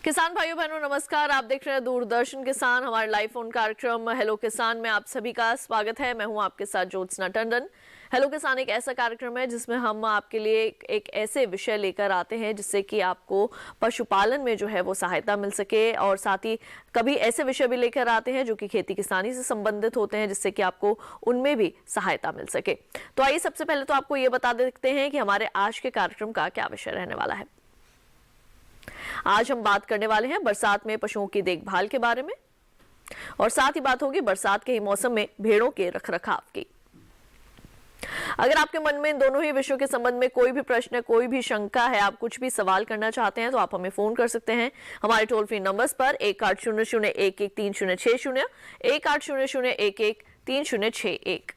किसान भाइयों बहनों नमस्कार। आप देख रहे हैं दूरदर्शन किसान। हमारे लाइव फोन कार्यक्रम हेलो किसान में आप सभी का स्वागत है। मैं हूं आपके साथ ज्योत्सना टंडन। हेलो किसान एक ऐसा कार्यक्रम है जिसमें हम आपके लिए एक ऐसे विषय लेकर आते हैं जिससे कि आपको पशुपालन में जो है वो सहायता मिल सके, और साथ ही कभी ऐसे विषय भी लेकर आते हैं जो कि खेती किसानी से संबंधित होते हैं जिससे कि आपको उनमें भी सहायता मिल सके। तो आइए सबसे पहले तो आपको ये बता देते हैं कि हमारे आज के कार्यक्रम का क्या विषय रहने वाला है। आज हम बात करने वाले हैं बरसात में पशुओं की देखभाल के बारे में, और साथ ही बात होगी बरसात के ही मौसम में भेड़ों के रखरखाव की। अगर आपके मन में इन दोनों ही विषयों के संबंध में कोई भी प्रश्न है, कोई भी शंका है, आप कुछ भी सवाल करना चाहते हैं तो आप हमें फोन कर सकते हैं हमारे टोल फ्री नंबर्स पर 1800113060, 1800113061।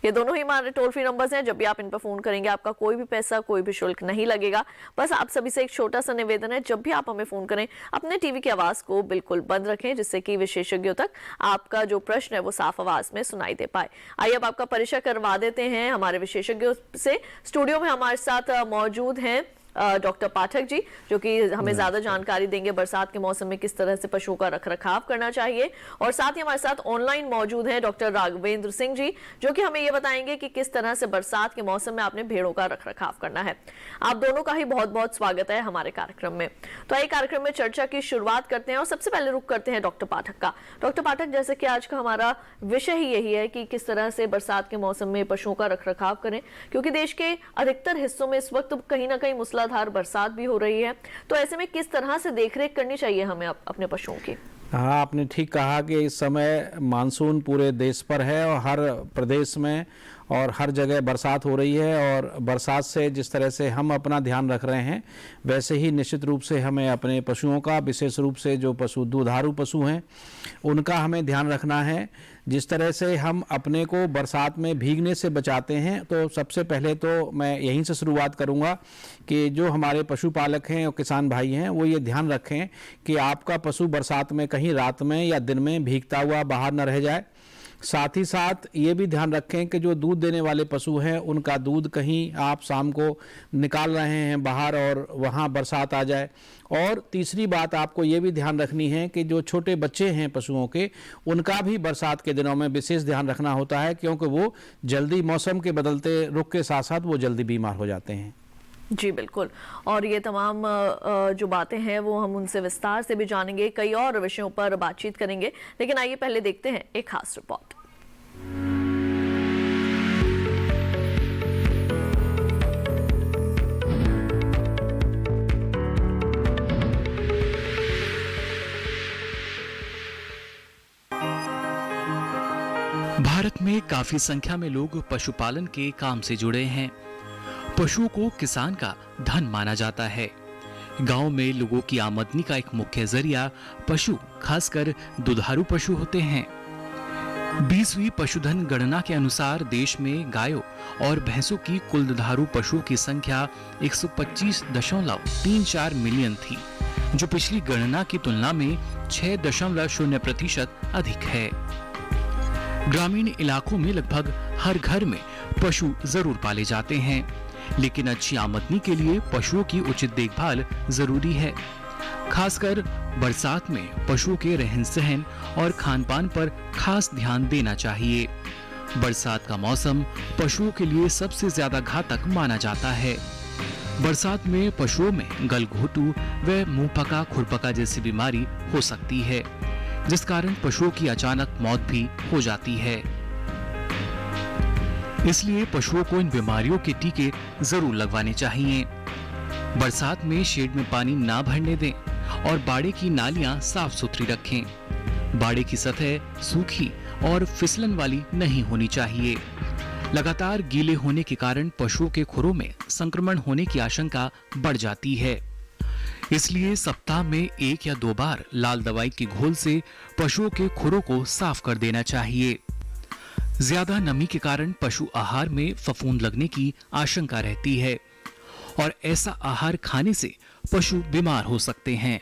ये दोनों ही हमारे टोल फ्री नंबर्स हैं। जब भी आप इन पर फोन करेंगे आपका कोई भी पैसा, कोई भी शुल्क नहीं लगेगा। बस आप सभी से एक छोटा सा निवेदन है, जब भी आप हमें फोन करें अपने टीवी की आवाज को बिल्कुल बंद रखें जिससे कि विशेषज्ञों तक आपका जो प्रश्न है वो साफ आवाज में सुनाई दे पाए। आइए अब आपका परिचय करवा देते हैं हमारे विशेषज्ञों से। स्टूडियो में हमारे साथ मौजूद हैं डॉक्टर पाठक जी, जो कि हमें ज्यादा जानकारी देंगे बरसात के मौसम में किस तरह से पशुओं का रखरखाव करना चाहिए। और साथ ही हमारे साथ ऑनलाइन मौजूद हैं डॉक्टर राघवेंद्र सिंह जी, जो कि हमें ये बताएंगे कि किस तरह से बरसात के मौसम में आपने भेड़ों का रखरखाव करना है। आप दोनों का ही बहुत बहुत स्वागत है हमारे कार्यक्रम में। तो आइए कार्यक्रम में चर्चा की शुरुआत करते हैं और सबसे पहले रुख करते हैं डॉक्टर पाठक का। डॉक्टर पाठक, जैसे कि आज का हमारा विषय ही यही है कि किस तरह से बरसात के मौसम में पशुओं का रखरखाव करें, क्योंकि देश के अधिकतर हिस्सों में इस वक्त कहीं ना कहीं मूसलाधार बरसात भी हो रही है। तो ऐसे में किस तरह से देखरेख करनी चाहिए हमें अपने पशुओं की? हाँ, आपने ठीक कहा कि इस समय मानसून पूरे देश पर है और हर प्रदेश में और हर जगह बरसात हो रही है। और बरसात से जिस तरह से हम अपना ध्यान रख रहे हैं वैसे ही निश्चित रूप से हमें अपने पशुओं का, विशेष रूप से जो पशु दुधारू पशु हैं उनका हमें ध्यान रखना है। जिस तरह से हम अपने को बरसात में भीगने से बचाते हैं, तो सबसे पहले तो मैं यहीं से शुरुआत करूंगा कि जो हमारे पशुपालक हैं और किसान भाई हैं वो ये ध्यान रखें कि आपका पशु बरसात में कहीं रात में या दिन में भीगता हुआ बाहर न रह जाए। साथ ही साथ ये भी ध्यान रखें कि जो दूध देने वाले पशु हैं उनका दूध कहीं आप शाम को निकाल रहे हैं बाहर और वहाँ बरसात आ जाए। और तीसरी बात आपको ये भी ध्यान रखनी है कि जो छोटे बच्चे हैं पशुओं के, उनका भी बरसात के दिनों में विशेष ध्यान रखना होता है, क्योंकि वो जल्दी मौसम के बदलते रुख के साथ साथ वो जल्दी बीमार हो जाते हैं। जी बिल्कुल, और ये तमाम जो बातें हैं वो हम उनसे विस्तार से भी जानेंगे, कई और विषयों पर बातचीत करेंगे। लेकिन आइए पहले देखते हैं एक खास रिपोर्ट। भारत में काफी संख्या में लोग पशुपालन के काम से जुड़े हैं। पशुओं को किसान का धन माना जाता है। गांव में लोगों की आमदनी का एक मुख्य जरिया पशु, खासकर दुधारू पशु होते हैं। 20वीं पशुधन गणना के अनुसार देश में गायों और भैंसों की कुल दुधारू पशुओं की संख्या 125.34 मिलियन थी, जो पिछली गणना की तुलना में 6.0% अधिक है। ग्रामीण इलाकों में लगभग हर घर में पशु जरूर पाले जाते हैं, लेकिन अच्छी आमदनी के लिए पशुओं की उचित देखभाल जरूरी है। खासकर बरसात में पशुओं के रहन सहन और खान-पान पर खास ध्यान देना चाहिए। बरसात का मौसम पशुओं के लिए सबसे ज्यादा घातक माना जाता है। बरसात में पशुओं में गलघोटू व मुंहपका, खुरपका जैसी बीमारी हो सकती है, जिस कारण पशुओं की अचानक मौत भी हो जाती है। इसलिए पशुओं को इन बीमारियों के टीके जरूर लगवाने चाहिए। बरसात में शेड में पानी ना भरने दें और बाड़े की नालियां साफ सुथरी रखें। बाड़े की सतह सूखी और फिसलन वाली नहीं होनी चाहिए। लगातार गीले होने के कारण पशुओं के खुरों में संक्रमण होने की आशंका बढ़ जाती है। इसलिए सप्ताह में 1 या 2 बार लाल दवाई के घोल से पशुओं के खुरों को साफ कर देना चाहिए। ज्यादा नमी के कारण पशु आहार में फफूंद लगने की आशंका रहती है और ऐसा आहार खाने से पशु बीमार हो सकते हैं।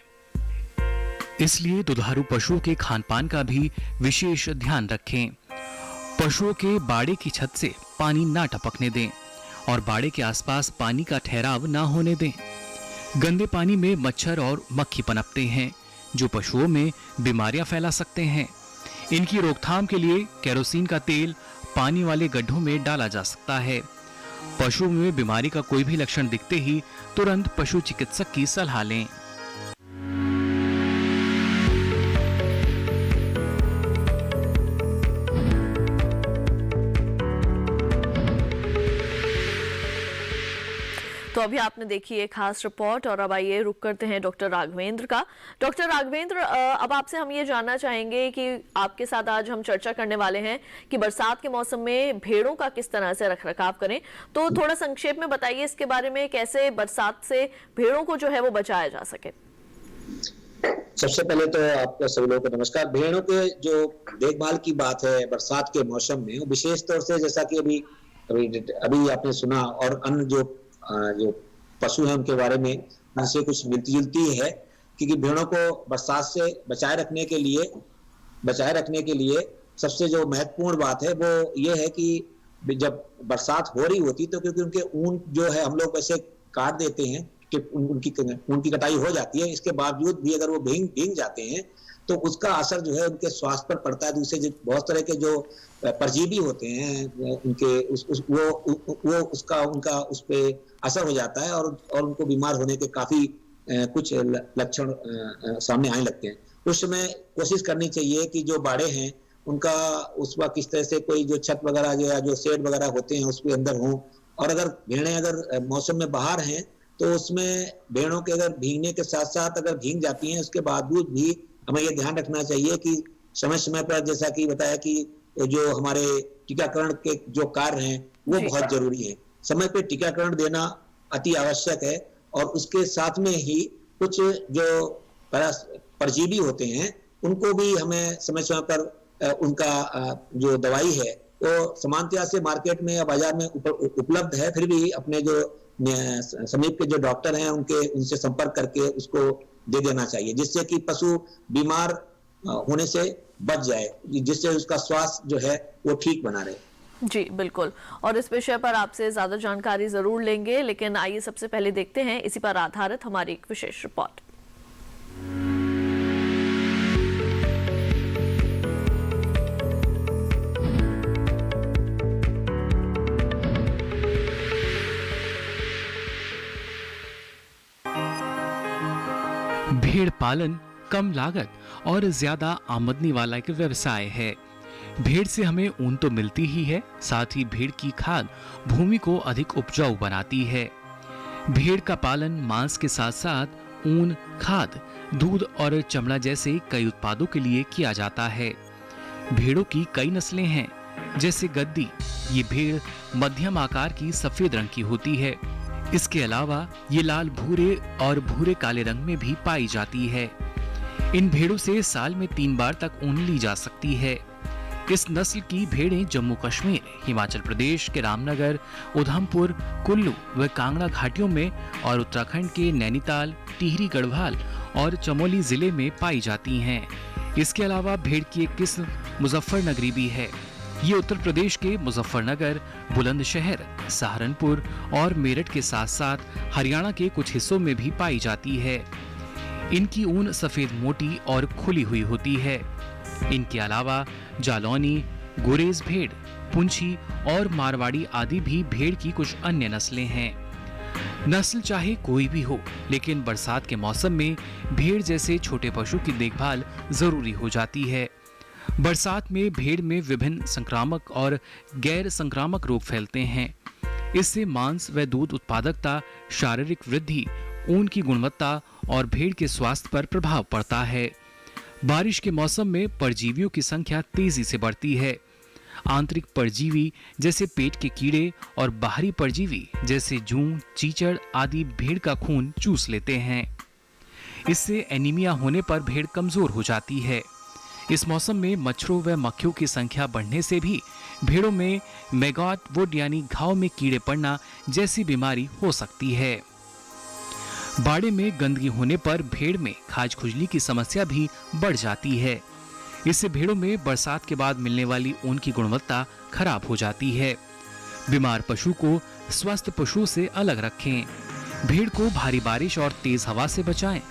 इसलिए दुधारू पशुओं के खानपान का भी विशेष ध्यान रखें। पशुओं के बाड़े की छत से पानी ना टपकने दें और बाड़े के आसपास पानी का ठहराव ना होने दें। गंदे पानी में मच्छर और मक्खी पनपते हैं जो पशुओं में बीमारियां फैला सकते हैं। इनकी रोकथाम के लिए केरोसिन का तेल पानी वाले गड्ढों में डाला जा सकता है। पशुओं में बीमारी का कोई भी लक्षण दिखते ही तुरंत पशु चिकित्सक की सलाह लें। तो अभी आपने देखी एक खास रिपोर्ट और अब आइए रुक करते हैं डॉक्टर राघवेंद्र का। डॉक्टर राघवेंद्र, अब आपसे हम ये जानना चाहेंगे कि आपके साथ आज हम चर्चा करने वाले हैं कि बरसात के मौसम में भेड़ों का किस तरह से रखरखाव करें। तो थोड़ा संक्षेप में बताइए इसके बारे में, कैसे बरसात से भेड़ों को जो है वो बचाया जा सके। सबसे पहले तो आपको सभी लोगों को नमस्कार। भेड़ों के जो देखभाल की बात है बरसात के मौसम में, विशेष तौर से जैसा कि अभी आपने सुना और अन्य जो पशु हैं उनके बारे में उनसे कुछ मिलती जुलती है, क्योंकि भेड़ों को बरसात से बचाए रखने के लिए सबसे जो महत्वपूर्ण बात है वो ये है कि जब बरसात हो रही होती तो क्योंकि उनके ऊन जो है हम लोग वैसे काट देते हैं कि उनकी कटाई हो जाती है, इसके बावजूद भी अगर वो भीग जाते हैं तो उसका असर जो है उनके स्वास्थ्य पर पड़ता है। दूसरे बहुत तरह के जो परजीवी होते हैं उनके उनका उस पे असर हो जाता है और उनको बीमार होने के काफी कुछ लक्षण सामने आने लगते हैं। उस समय कोशिश करनी चाहिए कि जो बाड़े हैं उनका उस वक्त किस तरह से कोई जो छत वगैरह जो शेड वगैरह होते हैं उसके अंदर हों, और अगर भेड़ें अगर मौसम में बाहर हैं तो उसमें भेड़ों के अगर भीगने के साथ साथ अगर भीग जाती हैं उसके बावजूद भी हमें ये ध्यान रखना चाहिए कि समय समय पर, जैसा कि बताया कि जो हमारे टीकाकरण के जो कार्य हैं वो बहुत जरूरी है। समय पे टीकाकरण देना अति आवश्यक है और उसके साथ में ही कुछ जो परजीवी होते हैं उनको भी हमें समय समय पर उनका जो दवाई है वो सामान्यतः से मार्केट में या बाजार में उपलब्ध है, फिर भी अपने जो समीप के जो डॉक्टर हैं उनसे संपर्क करके उसको दे देना चाहिए, जिससे कि पशु बीमार होने से बच जाए, जिससे उसका स्वास्थ्य जो है वो ठीक बना रहे। जी बिल्कुल, और इस विषय पर आपसे ज्यादा जानकारी जरूर लेंगे, लेकिन आइए सबसे पहले देखते हैं इसी पर आधारित हमारी एक विशेष रिपोर्ट। भेड़ पालन कम लागत और ज्यादा आमदनी वाला एक व्यवसाय है। भेड़ से हमें ऊन तो मिलती ही है, साथ ही भेड़ की खाद भूमि को अधिक उपजाऊ बनाती है। भेड़ का पालन मांस के साथ साथ ऊन, खाद, दूध और चमड़ा जैसे कई उत्पादों के लिए किया जाता है। भेड़ों की कई नस्लें हैं, जैसे गद्दी। ये भेड़ मध्यम आकार की सफेद रंग की होती है। इसके अलावा ये लाल भूरे और भूरे काले रंग में भी पाई जाती है। इन भेड़ों से साल में 3 बार तक ऊन ली जा सकती है। इस नस्ल की भेड़ें जम्मू कश्मीर, हिमाचल प्रदेश के रामनगर, उधमपुर, कुल्लू व कांगड़ा घाटियों में और उत्तराखंड के नैनीताल, टिहरी गढ़वाल और चमोली जिले में पाई जाती हैं। इसके अलावा भेड़ की एक किस्म मुजफ्फरनगरी भी है। ये उत्तर प्रदेश के मुजफ्फरनगर, बुलंदशहर, सहारनपुर और मेरठ के साथ साथ हरियाणा के कुछ हिस्सों में भी पाई जाती है। इनकी ऊन सफेद मोटी और खुली हुई होती है। इनके अलावा जालौनी, गुरेज भेड़, पुंछी और मारवाड़ी आदि भी भेड़ की कुछ अन्य नस्लें हैं। नस्ल चाहे कोई भी हो, लेकिन बरसात के मौसम में भेड़ जैसे छोटे पशु की देखभाल जरूरी हो जाती है। बरसात में भेड़ में विभिन्न संक्रामक और गैर संक्रामक रोग फैलते हैं। इससे मांस व दूध उत्पादकता, शारीरिक वृद्धि, ऊन की गुणवत्ता और भेड़ के स्वास्थ्य पर प्रभाव पड़ता है। बारिश के मौसम में परजीवियों की संख्या तेजी से बढ़ती है। आंतरिक परजीवी जैसे पेट के कीड़े और बाहरी परजीवी जैसे जूं, चीचड़ आदि भेड़ का खून चूस लेते हैं। इससे एनीमिया होने पर भेड़ कमजोर हो जाती है। इस मौसम में मच्छरों व मक्खियों की संख्या बढ़ने से भी भेड़ों में मैगॉट वुड यानी घाव में कीड़े पड़ना जैसी बीमारी हो सकती है। बाड़े में गंदगी होने पर भेड़ में खाज खुजली की समस्या भी बढ़ जाती है। इससे भेड़ों में बरसात के बाद मिलने वाली ऊन की गुणवत्ता खराब हो जाती है। बीमार पशु को स्वस्थ पशु से अलग रखें। भेड़ को भारी बारिश और तेज हवा से बचाएं।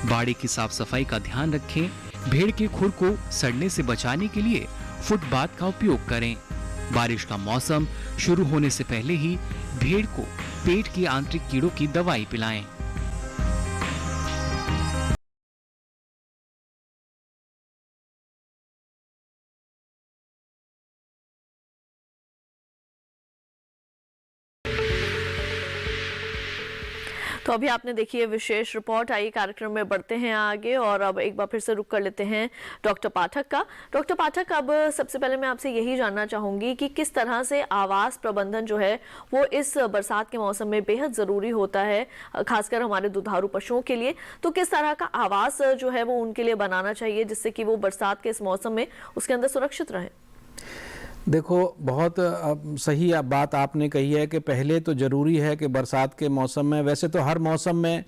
बाड़े की साफ सफाई का ध्यान रखें। भेड़ के खुर को सड़ने से बचाने के लिए फुटपाथ का उपयोग करें। बारिश का मौसम शुरू होने से पहले ही भेड़ को पेट के आंतरिक कीड़ों की दवाई पिलाएं। तो अभी आपने देखी है विशेष रिपोर्ट। आई कार्यक्रम में बढ़ते हैं आगे और अब एक बार फिर से रुक कर लेते हैं डॉक्टर पाठक का। डॉक्टर पाठक, अब सबसे पहले मैं आपसे यही जानना चाहूंगी कि किस तरह से आवास प्रबंधन जो है वो इस बरसात के मौसम में बेहद जरूरी होता है, खासकर हमारे दुधारू पशुओं के लिए। तो किस तरह का आवास जो है वो उनके लिए बनाना चाहिए जिससे कि वो बरसात के इस मौसम में उसके अंदर सुरक्षित रहे? देखो, बहुत सही बात आपने कही है कि पहले तो ज़रूरी है कि बरसात के मौसम में, वैसे तो हर मौसम में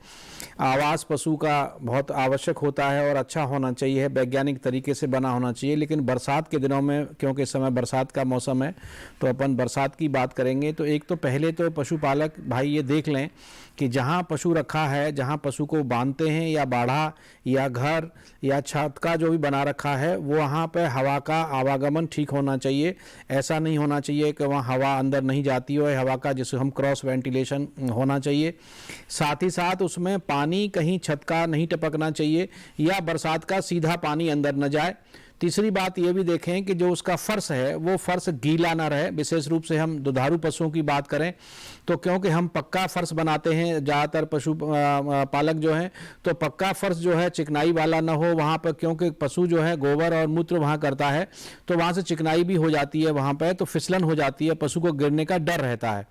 आवास पशु का बहुत आवश्यक होता है और अच्छा होना चाहिए, वैज्ञानिक तरीके से बना होना चाहिए, लेकिन बरसात के दिनों में, क्योंकि इस समय बरसात का मौसम है तो अपन बरसात की बात करेंगे। तो एक तो पहले तो पशुपालक भाई ये देख लें कि जहाँ पशु रखा है, जहाँ पशु को बांधते हैं या बाड़ा या घर या छत का जो भी बना रखा है, वो वहाँ पे हवा का आवागमन ठीक होना चाहिए। ऐसा नहीं होना चाहिए कि वहाँ हवा अंदर नहीं जाती हो, हवा का जिसे हम क्रॉस वेंटिलेशन होना चाहिए। साथ ही साथ उसमें पानी कहीं छत का नहीं टपकना चाहिए या बरसात का सीधा पानी अंदर न जाए। तीसरी बात ये भी देखें कि जो उसका फर्श है वो फर्श गीला ना रहे। विशेष रूप से हम दुधारू पशुओं की बात करें तो क्योंकि हम पक्का फर्श बनाते हैं, ज़्यादातर पशु पालक जो हैं, तो पक्का फर्श जो है चिकनाई वाला ना हो वहाँ पर, क्योंकि पशु जो है गोबर और मूत्र वहाँ करता है तो वहाँ से चिकनाई भी हो जाती है, वहाँ पर तो फिसलन हो जाती है, पशु को गिरने का डर रहता है।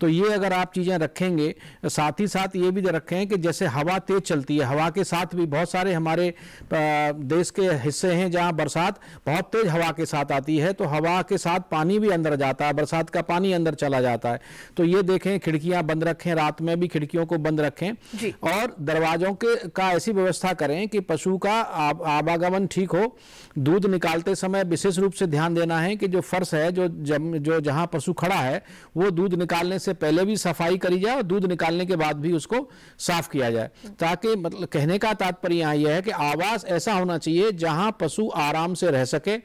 तो ये अगर आप चीज़ें रखेंगे, साथ ही साथ ये भी रखें कि जैसे हवा तेज चलती है, हवा के साथ भी बहुत सारे हमारे देश के हिस्से हैं जहाँ बरसात बहुत तेज हवा के साथ आती है, तो हवा के साथ पानी भी अंदर जाता है, बरसात का पानी अंदर चला जाता है। तो ये देखें, खिड़कियां बंद रखें, रात में भी खिड़कियों को बंद रखें और दरवाजों का ऐसी व्यवस्था करें कि पशु का आवागमन ठीक हो। दूध निकालते समय विशेष रूप से ध्यान देना है कि जो फर्श है, जो जहां पशु खड़ा है, वो दूध निकालने से पहले भी सफाई करी जाए और दूध निकालने के बाद भी उसको साफ किया जाए, ताकि मतलब कहने का तात्पर्य यहाँ यह है कि आवास ऐसा होना चाहिए जहां पशु आराम से रह सके,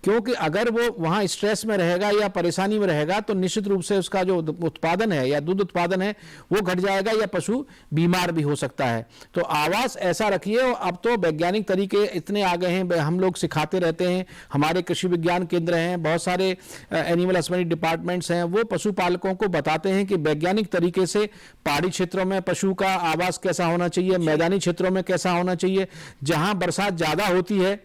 क्योंकि अगर वो वहाँ स्ट्रेस में रहेगा या परेशानी में रहेगा तो निश्चित रूप से उसका जो उत्पादन है या दूध उत्पादन है वो घट जाएगा या पशु बीमार भी हो सकता है। तो आवास ऐसा रखिए। अब तो वैज्ञानिक तरीके इतने आ गए हैं, हम लोग सिखाते रहते हैं, हमारे कृषि विज्ञान केंद्र हैं, बहुत सारे एनिमल हस्बेंड्री डिपार्टमेंट्स हैं, वो पशुपालकों को बताते हैं कि वैज्ञानिक तरीके से पहाड़ी क्षेत्रों में पशु का आवास कैसा होना चाहिए, मैदानी क्षेत्रों में कैसा होना चाहिए, जहां बरसात ज्यादा होती है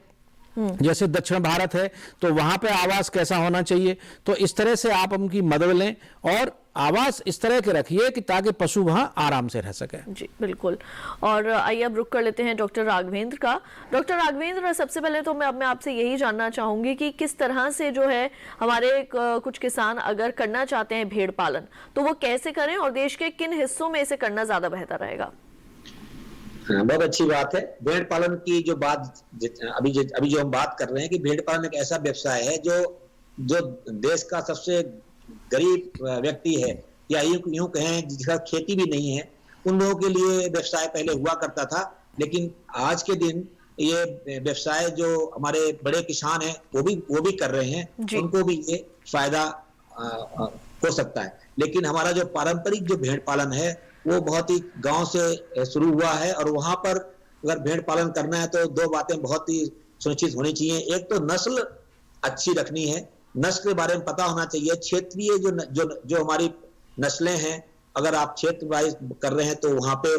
जैसे दक्षिण भारत है तो वहां पे आवास कैसा होना चाहिए। तो इस तरह से आप उनकी मदद लें और आवास इस तरह के रखिए कि ताकि पशु वहां आराम से रह सके। जी बिल्कुल। और आइए अब रुक कर लेते हैं डॉक्टर राघवेंद्र का। डॉक्टर राघवेंद्र, सबसे पहले तो मैं आपसे यही जानना चाहूंगी कि किस तरह से जो है हमारे कुछ किसान अगर करना चाहते हैं भेड़ पालन तो वो कैसे करें और देश के किन हिस्सों में इसे करना ज्यादा बेहतर रहेगा? हाँ, बहुत अच्छी बात है। भेड़ पालन की जो बात अभी जो हम बात कर रहे हैं कि भेड़ पालन एक ऐसा व्यवसाय है जो देश का सबसे गरीब व्यक्ति है या यूं कहें जिसका खेती भी नहीं है, उन लोगों के लिए व्यवसाय पहले हुआ करता था। लेकिन आज के दिन ये व्यवसाय जो हमारे बड़े किसान हैं वो भी कर रहे हैं, उनको भी ये फायदा हो सकता है। लेकिन हमारा जो पारंपरिक जो भेड़ पालन है वो बहुत ही गांव से शुरू हुआ है और वहां पर अगर भेड़ पालन करना है तो दो बातें बहुत ही सुनिश्चित होनी चाहिए। एक तो नस्ल अच्छी रखनी है, नस्ल के बारे में पता होना चाहिए। क्षेत्रीय जो हमारी नस्लें हैं, अगर आप क्षेत्र वाइज कर रहे हैं तो वहां पे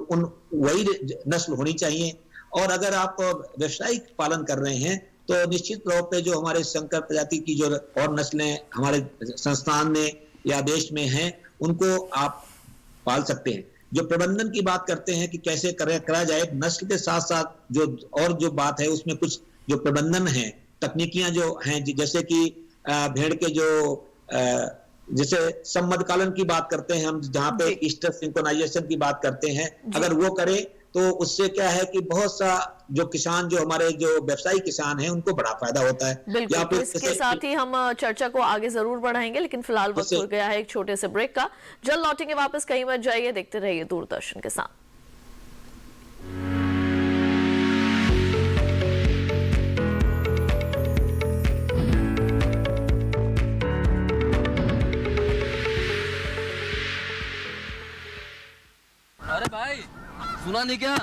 उन वही नस्ल होनी चाहिए। और अगर आप व्यावसायिक पालन कर रहे हैं तो निश्चित तौर पे जो हमारे संकर प्रजाति की जो और नस्लें हमारे संस्थान में या देश में हैं उनको आप पाल सकते हैं। जो प्रबंधन की बात करते हैं कि कैसे करा जाए, नस्ल के साथ साथ जो बात है उसमें कुछ जो प्रबंधन है, तकनीकियां जो हैं, जैसे कि भेड़ के जैसे सम्मत कालन की बात करते हैं हम, जहां पे ईस्टर सिंक्रोनाइजेशन की बात करते हैं, अगर वो करे तो उससे क्या है कि बहुत सा जो किसान, जो हमारे जो व्यवसायी किसान हैं, उनको बड़ा फायदा होता है। बिल्कुल, तो इसके साथ ही हम चर्चा को आगे जरूर बढ़ाएंगे, लेकिन फिलहाल वक्त हो गया है एक छोटे से ब्रेक का। जल्द लौटेंगे वापस, कहीं मत जाइए, देखते रहिए दूरदर्शन के साथ। अरे भाई, सुना नहीं क्या?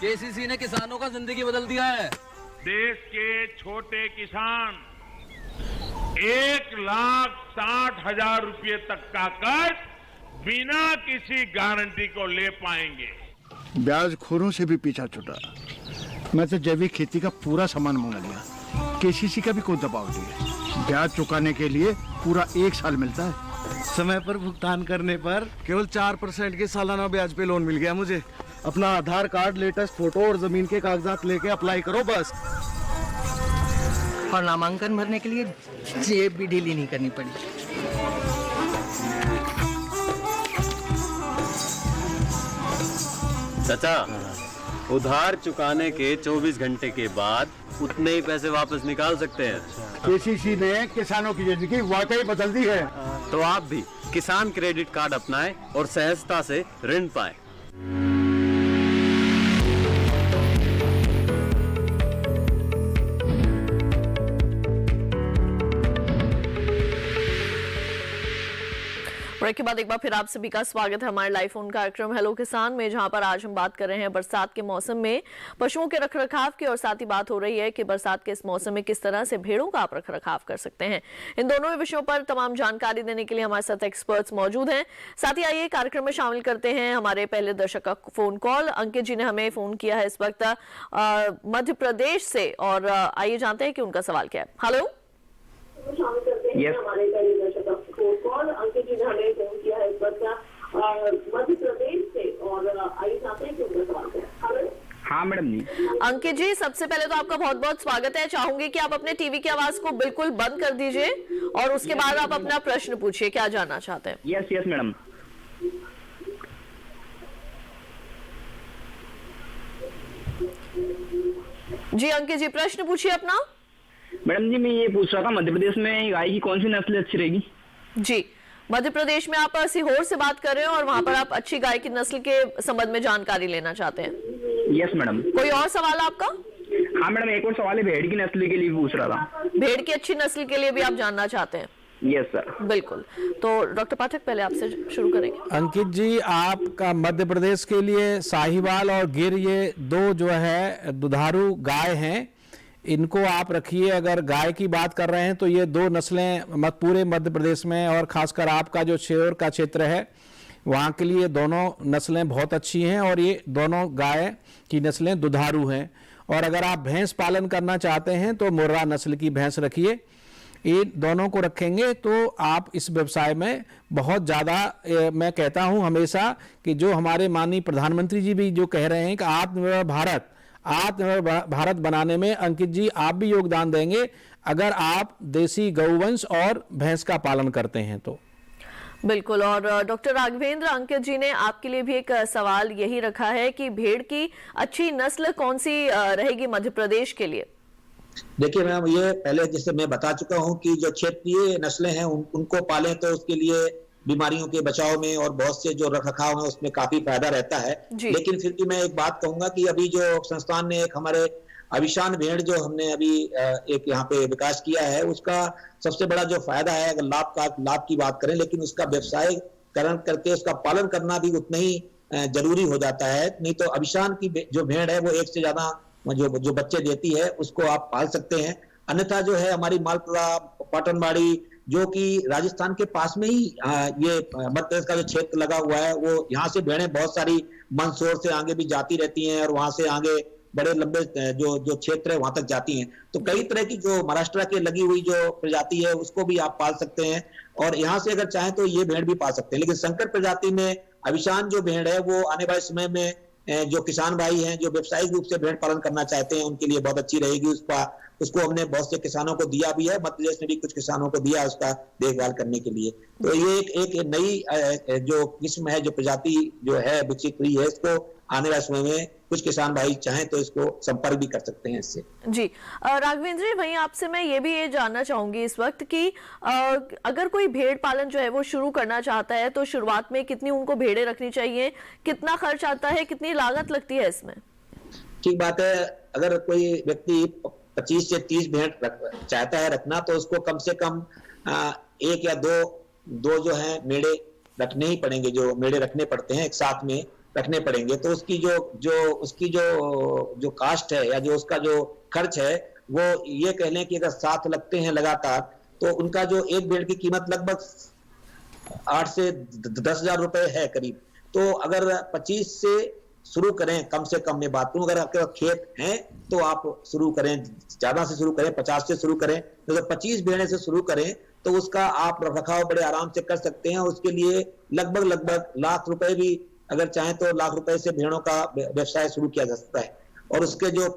केसीसी ने किसानों का जिंदगी बदल दिया है। देश के छोटे किसान 1,60,000 रुपए तक का कर्ज बिना किसी गारंटी को ले पाएंगे। ब्याज खोरों से भी पीछा छुटा। मैं तो जैविक खेती का पूरा सामान मंगा लिया। केसीसी का भी कोई दबाव नहीं है। ब्याज चुकाने के लिए पूरा 1 साल मिलता है। समय पर भुगतान करने पर केवल 4% के सालाना ब्याज पे लोन मिल गया मुझे। अपना आधार कार्ड, लेटेस्ट फोटो और जमीन के कागजात लेके अप्लाई करो बस। और नामांकन भरने के लिए जेब भी ढीली नहीं करनी पड़ी। चाचा, उधार चुकाने के 24 घंटे के बाद उतने ही पैसे वापस निकाल सकते हैं। केसीसी ने किसानों की जिंदगी वाकई बदल दी है। तो आप भी किसान क्रेडिट कार्ड अपनाएं और सहजता से ऋण पाएं। ब्रेक के बाद एक बार फिर आप सभी का स्वागत है हमारे लाइव फोन कार्यक्रम हेलो किसान में, जहां पर आज हम बात कर रहे हैं बरसात के मौसम में पशुओं के रखरखाव की, और साथ ही बात हो रही है कि बरसात के इस मौसम में किस तरह से भेड़ों का आप रखरखाव कर सकते हैं। इन दोनों विषयों पर तमाम जानकारी देने के लिए हमारे साथ एक्सपर्ट्स मौजूद हैं। साथ ही आइए कार्यक्रम में शामिल करते हैं हमारे पहले दर्शक का फोन कॉल। अंकित जी ने हमें फोन किया है इस वक्त मध्य प्रदेश से, और आइए जानते हैं कि उनका सवाल क्या है। हेलो, अंकित जी ने हमें फोन किया है इस वक्त मध्य प्रदेश से, और आइए जानते हैं कि उनका सवाल क्या है। हेलो। हाँ मैडम जी। अंकित जी, सबसे पहले तो आपका बहुत बहुत स्वागत है। चाहूंगी कि आप अपने टीवी की आवाज को बिल्कुल बंद कर दीजिए और उसके बाद आप अपना प्रश्न पूछिए, क्या जानना चाहते हैं। Yes madam. जी अंकित जी, प्रश्न पूछिए अपना। मैडम जी, मैं ये पूछ रहा था, मध्य प्रदेश में गाय की कौन सी नस्ल अच्छी रहेगी? जी, मध्य प्रदेश में आप सीहोर से बात कर रहे हैं और वहां पर आप अच्छी गाय की नस्ल के संबंध में जानकारी लेना चाहते हैं। Yes madam. कोई और सवाल आपका? हाँ मैडम, एक और सवाल है, भेड़ की नस्ल के लिए पूछ रहा था। भेड़ की अच्छी नस्ल के लिए भी आप जानना चाहते हैं? Yes sir. बिल्कुल, तो डॉक्टर पाठक पहले आपसे शुरू करेंगे। अंकित जी, आपका मध्य प्रदेश के लिए साहिवाल और गिर, ये दो जो है दुधारू गाय हैं, इनको आप रखिए। अगर गाय की बात कर रहे हैं तो ये दो नस्लें पूरे मध्य प्रदेश में, और खासकर आपका जो सीहोर का क्षेत्र है वहाँ के लिए दोनों नस्लें बहुत अच्छी हैं, और ये दोनों गाय की नस्लें दुधारू हैं। और अगर आप भैंस पालन करना चाहते हैं तो मुर्रा नस्ल की भैंस रखिए। इन दोनों को रखेंगे तो आप इस व्यवसाय में बहुत ज़्यादा, मैं कहता हूँ हमेशा कि जो हमारे माननीय प्रधानमंत्री जी भी जो कह रहे हैं कि आत्मनिर्भर भारत बनाने में अंकित जी आप भी योगदान देंगे अगर आप देसी गौवंश और भैंस का पालन करते हैं तो। बिल्कुल, और डॉक्टर राघवेंद्र, अंकित जी ने आपके लिए भी एक सवाल यही रखा है कि भेड़ की अच्छी नस्ल कौन सी रहेगी मध्य प्रदेश के लिए? देखिए मैम, ये पहले जैसे मैं बता चुका हूं कि जो क्षेत्रीय नस्लें हैं उनको पालें तो उसके लिए बीमारियों के बचाव में और बहुत से जो रखरखाव है उसमें काफी फायदा रहता है। लेकिन फिर भी मैं एक बात कहूंगा कि अभी जो संस्थान ने एक हमारे अभिशान भेड़ जो हमने अभी एक यहाँ पे विकास किया है, उसका सबसे बड़ा जो फायदा है, अगर लाभ की बात करें, लेकिन उसका व्यवसायीकरण करके उसका पालन करना भी उतना ही जरूरी हो जाता है। नहीं तो अभिशान की जो भेड़ है वो एक से ज्यादा जो बच्चे देती है उसको आप पाल सकते हैं। अन्यथा जो है हमारी मालपुरा, पाटनबाड़ी, जो कि राजस्थान के पास में ही ये मध्य प्रदेश का जो क्षेत्र लगा हुआ है, वो यहाँ से भेड़ें बहुत सारी मंदसौर से आगे भी जाती रहती हैं और वहां से आगे बड़े लंबे जो क्षेत्र है वहां तक जाती हैं। तो कई तरह की जो महाराष्ट्र के लगी हुई जो प्रजाति है उसको भी आप पाल सकते हैं, और यहाँ से अगर चाहें तो ये भेड़ भी पाल सकते हैं। लेकिन संकर प्रजाति में अभिशान जो भेड़ है वो आने वाले समय में जो किसान भाई हैं जो व्यावसायिक रूप से भेड़ पालन करना चाहते हैं उनके लिए बहुत अच्छी रहेगी। उसको हमने बहुत से किसानों को दिया भी है, मध्य प्रदेश में भी कुछ किसानों को दिया उसका देखभाल करने के लिए। तो ये एक नई जो किस्म है, जो प्रजाति जो है विकसित हुई है, इसको आने वाले समय में कुछ किसान भाई चाहें तो इसको संपर्क भी कर सकते हैं इससे। जी राघवेंद्र जी, वहीं आपसे मैं ये जानना चाहूंगी इस वक्त कि अगर कोई भेड़ पालन जो है वो शुरू करना चाहता है तो शुरुआत में कितनी उनको भेड़ें रखनी चाहिए, कितना खर्च आता है, कितनी लागत लगती है इसमें? ठीक बात है, अगर कोई व्यक्ति 25 से 30 भेड़ चाहता है रखना तो उसको कम से कम एक या दो जो है मेढ़े रखने ही पड़ेंगे, जो मेढ़े रखने पड़ते हैं एक साथ में रखने पड़ेंगे। तो उसकी जो कास्ट है या जो उसका जो खर्च है वो ये कह लें कि अगर 7 लगते हैं लगातार तो उनका जो एक भेड़ की कीमत लगभग 8 से 10,000 रुपए है करीब। तो अगर 25 से शुरू करें, कम से कम मैं बात करूं, अगर आपके पास खेत हैं तो आप शुरू करें, ज्यादा से शुरू करें, 50 से शुरू करें, तो 25 भेड़े से शुरू करें तो उसका आप रखरखाव बड़े आराम से कर सकते हैं। उसके लिए लगभग लाख रुपए भी अगर चाहें तो लाख रुपए से भेड़ों का व्यवसाय शुरू किया जा सकता है। और उसके जो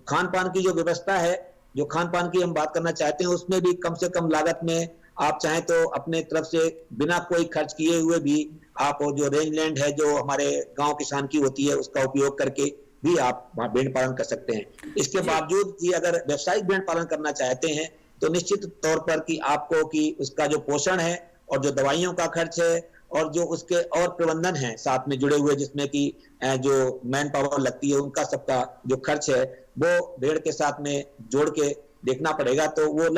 खान पान की जो व्यवस्था है, जो खान पान की हम बात करना चाहते हैं, उसमें भी कम से कम लागत में आप चाहें तो अपने तरफ से बिना कोई खर्च किए हुए भी आप जो रेंज लैंड है जो हमारे गांव किसान की होती है उसका उपयोग करके भी आप भेड़ पालन कर सकते हैं। इसके बावजूद कि अगर व्यावसायिक भेड़ पालन करना चाहते हैं तो निश्चित तौर पर कि आपको कि उसका जो पोषण है और जो दवाइयों का खर्च है और जो उसके और प्रबंधन है साथ में जुड़े हुए, जिसमें कि जो मैन पावर लगती है, उनका सबका जो खर्च है वो भेड़ के साथ में जोड़ के देखना पड़ेगा। तो वो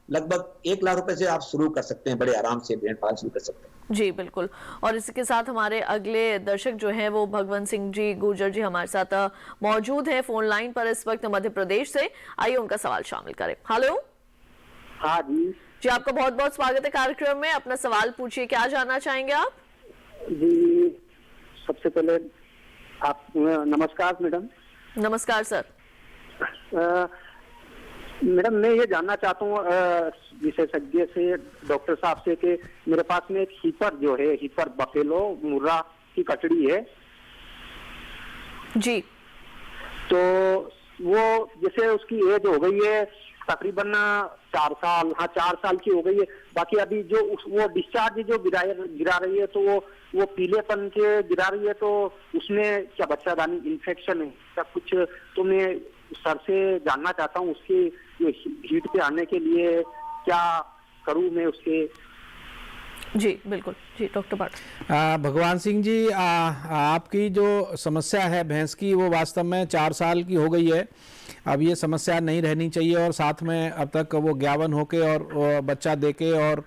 लगभग 1 लाख रुपए से आप शुरू कर सकते हैं, बड़े आराम से भेड़ पालन शुरू कर सकते हैं। जी बिल्कुल। और इसके साथ हमारे अगले दर्शक जो हैं वो भगवंत सिंह जी गुर्जर जी हमारे साथ मौजूद हैं फोन लाइन पर इस वक्त मध्य प्रदेश से। आइए उनका सवाल शामिल करें। हेलो। हाँ जी जी, आपका बहुत बहुत स्वागत है कार्यक्रम में। अपना सवाल पूछिए, क्या जानना चाहेंगे आप? जी, सबसे पहले आप नमस्कार मैडम। नमस्कार सर। मैडम मैं ये जानना चाहता हूँ विशेषज्ञ से, डॉक्टर साहब से, कि मेरे पास में एक हीपर बफेलो मुर्रा की कटड़ी है जी। तो वो जैसे उसकी एज हो गई है तकरीबन 4 साल, हाँ 4 साल की हो गई है। बाकी अभी जो वो डिस्चार्ज जो गिरा रही है तो वो पीलेपन के गिरा रही है, तो उसमें क्या बच्चादानी इन्फेक्शन है क्या कुछ? तो मैं सर से जानना चाहता हूँ उसके हीट पे आने के लिए क्या करूँ मैं उसके? जी बिल्कुल। जी डॉक्टर पाठक। भगवान सिंह जी, आपकी जो समस्या है भैंस की वो वास्तव में 4 साल की हो गई है। अब ये समस्या नहीं रहनी चाहिए और साथ में अब तक वो ज्ञावन होके और बच्चा देके और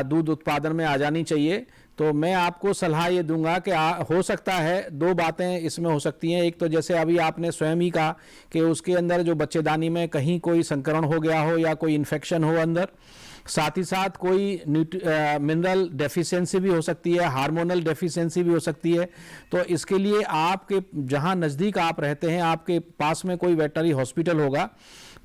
दूध उत्पादन में आ जानी चाहिए। तो मैं आपको सलाह ये दूंगा कि हो सकता है 2 बातें इसमें हो सकती हैं। एक तो जैसे अभी आपने स्वयं ही कहा कि उसके अंदर जो बच्चेदानी में कहीं कोई संक्रमण हो गया हो या कोई इन्फेक्शन हो अंदर, साथ ही साथ कोई मिनरल डेफिशिएंसी भी हो सकती है, हार्मोनल डेफिशिएंसी भी हो सकती है। तो इसके लिए आपके जहां नज़दीक आप रहते हैं, आपके पास में कोई वेटनरी हॉस्पिटल होगा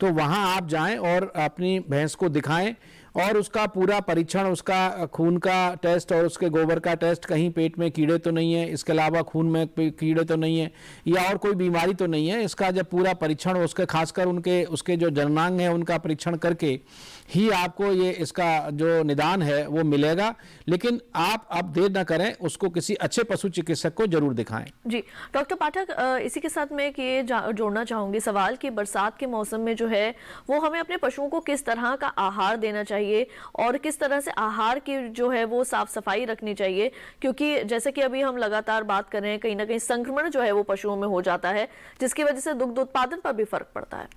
तो वहां आप जाएं और अपनी भैंस को दिखाएं और उसका पूरा परीक्षण, उसका खून का टेस्ट और उसके गोबर का टेस्ट, कहीं पेट में कीड़े तो नहीं है, इसके अलावा खून में कीड़े तो नहीं है या और कोई बीमारी तो नहीं है, इसका जब पूरा परीक्षण उसके खासकर उसके जो जननांग है उनका परीक्षण करके ही आपको ये इसका जो निदान है वो मिलेगा। लेकिन आप अब देर न करें, उसको किसी अच्छे पशु चिकित्सक को जरूर दिखाएं। जी डॉक्टर पाठक, इसी के साथ मैं ये जोड़ना चाहूंगी सवाल कि बरसात के मौसम में जो है वो हमें अपने पशुओं को किस तरह का आहार देना चाहिए और किस तरह से आहार की जो है वो साफ सफाई रखनी चाहिए, क्योंकि जैसे कि अभी हम लगातार बात कर रहे हैं कहीं ना कहीं संक्रमण जो है वो पशुओं में हो जाता है जिसकी वजह से दुग्ध उत्पादन पर भी फर्क पड़ता है।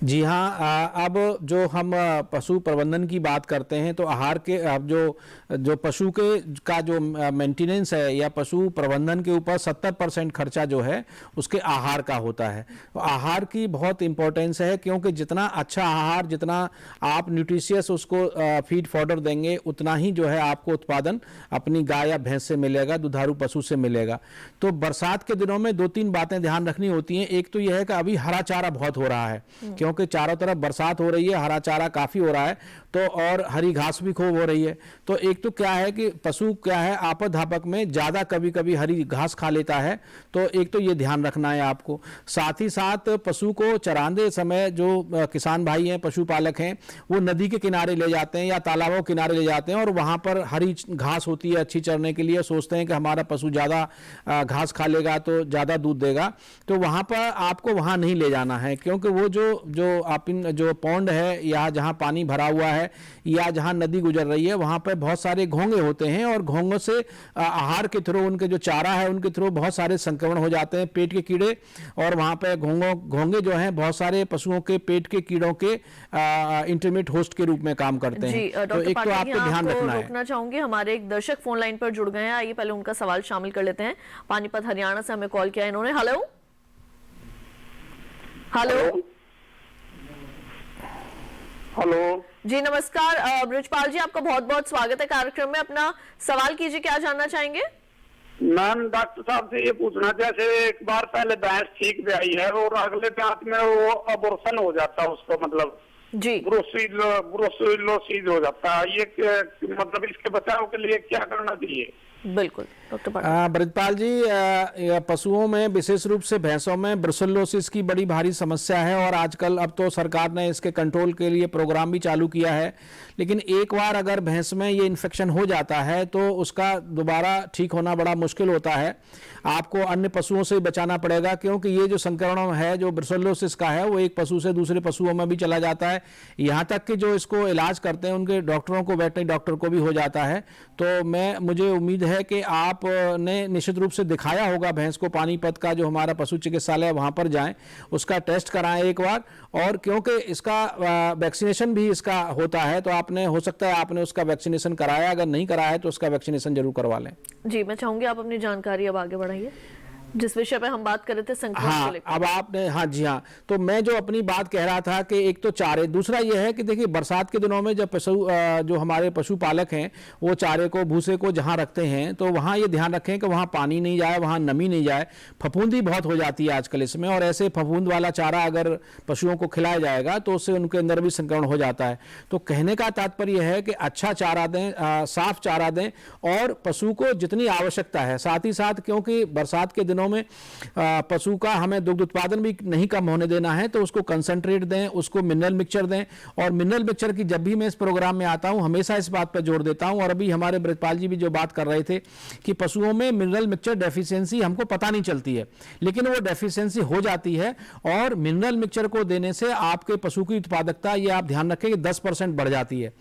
जी हाँ, अब जो हम पशु प्रबंधन की बात करते हैं तो आहार के अब जो पशु के का जो मेंटेनेंस है या पशु प्रबंधन के ऊपर 70% खर्चा जो है उसके आहार का होता है। तो आहार की बहुत इंपॉर्टेंस है, क्योंकि जितना अच्छा आहार, जितना आप न्यूट्रिशियस उसको फीड फॉडर देंगे, उतना ही जो है आपको उत्पादन अपनी गाय या भैंस से मिलेगा, दुधारू पशु से मिलेगा। तो बरसात के दिनों में 2-3 बातें ध्यान रखनी होती हैं। एक तो यह है कि अभी हरा चारा बहुत हो रहा है, क्योंकि चारों तरफ बरसात हो रही है, हरा चारा काफी हो रहा है, तो और हरी घास भी खूब हो रही है। तो एक तो क्या है कि पशु क्या है आपद-धापक में ज्यादा कभी कभी हरी घास खा लेता है, तो एक तो ये ध्यान रखना है आपको। साथ ही साथ पशु को चराने समय जो किसान भाई हैं, पशुपालक हैं, वो नदी के किनारे ले जाते हैं या तालाबों किनारे ले जाते हैं और वहाँ पर हरी घास होती है अच्छी चरने के लिए, सोचते हैं कि हमारा पशु ज़्यादा घास खा लेगा तो ज़्यादा दूध देगा, तो वहाँ पर आपको वहाँ नहीं ले जाना है, क्योंकि वो जो पौंड है या जहाँ पानी भरा हुआ है या जहाँ नदी गुजर रही है वहाँ पर बहुत सारे घोंगे होते हैं और घोंगों से आहार के थ्रू, उनके जो चारा है उनके थ्रू बहुत सारे संक्रमण हो जाते हैं, पेट के कीड़े, और वहाँ पे घोंगे जो हैं बहुत सारे पशुओं के पेट के कीड़ों के इंटरमीडिएट होस्ट के रूप में काम करते हैं। तो एक तो आपको ध्यान रखना है। रोकना चाहूंगी, हमारे एक दर्शक फोन लाइन पर जुड़ गए हैं, आइए पहले उनका सवाल शामिल कर लेते हैं। पानीपत हरियाणा से हमें कॉल किया इन्होंने। हेलो हेलो हेलो जी नमस्कार ब्रिजपाल जी, आपका बहुत बहुत स्वागत है कार्यक्रम में। अपना सवाल कीजिए, क्या जानना चाहेंगे? मैम डॉक्टर साहब से ये पूछना, जैसे एक बार पहले भैंस ठीक भी आई है और अगले दांत में वो अबॉर्शन हो जाता है, उसको मतलब जी ब्रुसेलोसिस हो जाता है, ये मतलब इसके बचाव के लिए क्या करना चाहिए? बिल्कुल डॉक्टर ब्रजपाल जी, पशुओं में विशेष रूप से भैंसों में ब्रुसेलोसिस की बड़ी भारी समस्या है और आजकल अब तो सरकार ने इसके कंट्रोल के लिए प्रोग्राम भी चालू किया है, लेकिन एक बार अगर भैंस में ये इन्फेक्शन हो जाता है तो उसका दोबारा ठीक होना बड़ा मुश्किल होता है। आपको अन्य पशुओं से बचाना पड़ेगा, क्योंकि ये जो संक्रमण है जो ब्रुसेलोसिस का है वो एक पशु से दूसरे पशुओं में भी चला जाता है, यहाँ तक कि जो इसको इलाज करते हैं उनके डॉक्टरों को, वेटरनरी डॉक्टर को भी हो जाता है। तो मुझे उम्मीद है कि आपने निश्चित रूप से दिखाया होगा भैंस को, पानीपत का जो हमारा पशु चिकित्सालय है वहाँ पर जाएं, उसका टेस्ट कराएं एक बार, और क्योंकि इसका वैक्सीनेशन भी इसका होता है तो आपने, हो सकता है आपने उसका वैक्सीनेशन कराया, अगर नहीं कराया है तो उसका वैक्सीनेशन जरूर करवा लें। जी मैं चाहूंगी आप अपनी जानकारी अब आगे बढ़ाइए, जिस विषय पे हम बात कर रहे थे संक्रमण को हाँ, लेकर। अब आपने, हाँ जी हाँ, तो मैं जो अपनी बात कह रहा था कि एक तो चारे, दूसरा ये है कि देखिए बरसात के दिनों में जब जो हमारे पशुपालक हैं वो चारे को, भूसे को जहाँ रखते हैं तो वहाँ ये ध्यान रखें कि वहाँ पानी नहीं जाए, वहाँ नमी नहीं जाए। फफूंदी बहुत हो जाती है आजकल इसमें, और ऐसे फफूंद वाला चारा अगर पशुओं को खिलाया जाएगा तो उससे उनके अंदर भी संक्रमण हो जाता है। तो कहने का तात्पर्य है कि अच्छा चारा दें, साफ चारा दें और पशु को जितनी आवश्यकता है, साथ ही साथ क्योंकि बरसात के दिनों में पशु का हमें दुग्ध उत्पादन भी नहीं कम होने देना है, तो उसको कंसंट्रेट दें, उसको मिनरल मिक्सचर दें। और मिनरल मिक्सचर की जब भी मैं इस प्रोग्राम में आता हूं हमेशा इस बात पर जोर देता हूं, और अभी हमारे ब्रजपाल जी भी जो बात कर रहे थे कि पशुओं में मिनरल मिक्सचर डेफिशिएंसी हमको पता नहीं चलती है, लेकिन वो डेफिशिएंसी हो जाती है, और मिनरल मिक्सचर को देने से आपके पशु की उत्पादकता, ये आप ध्यान रखें कि 10% बढ़ जाती है।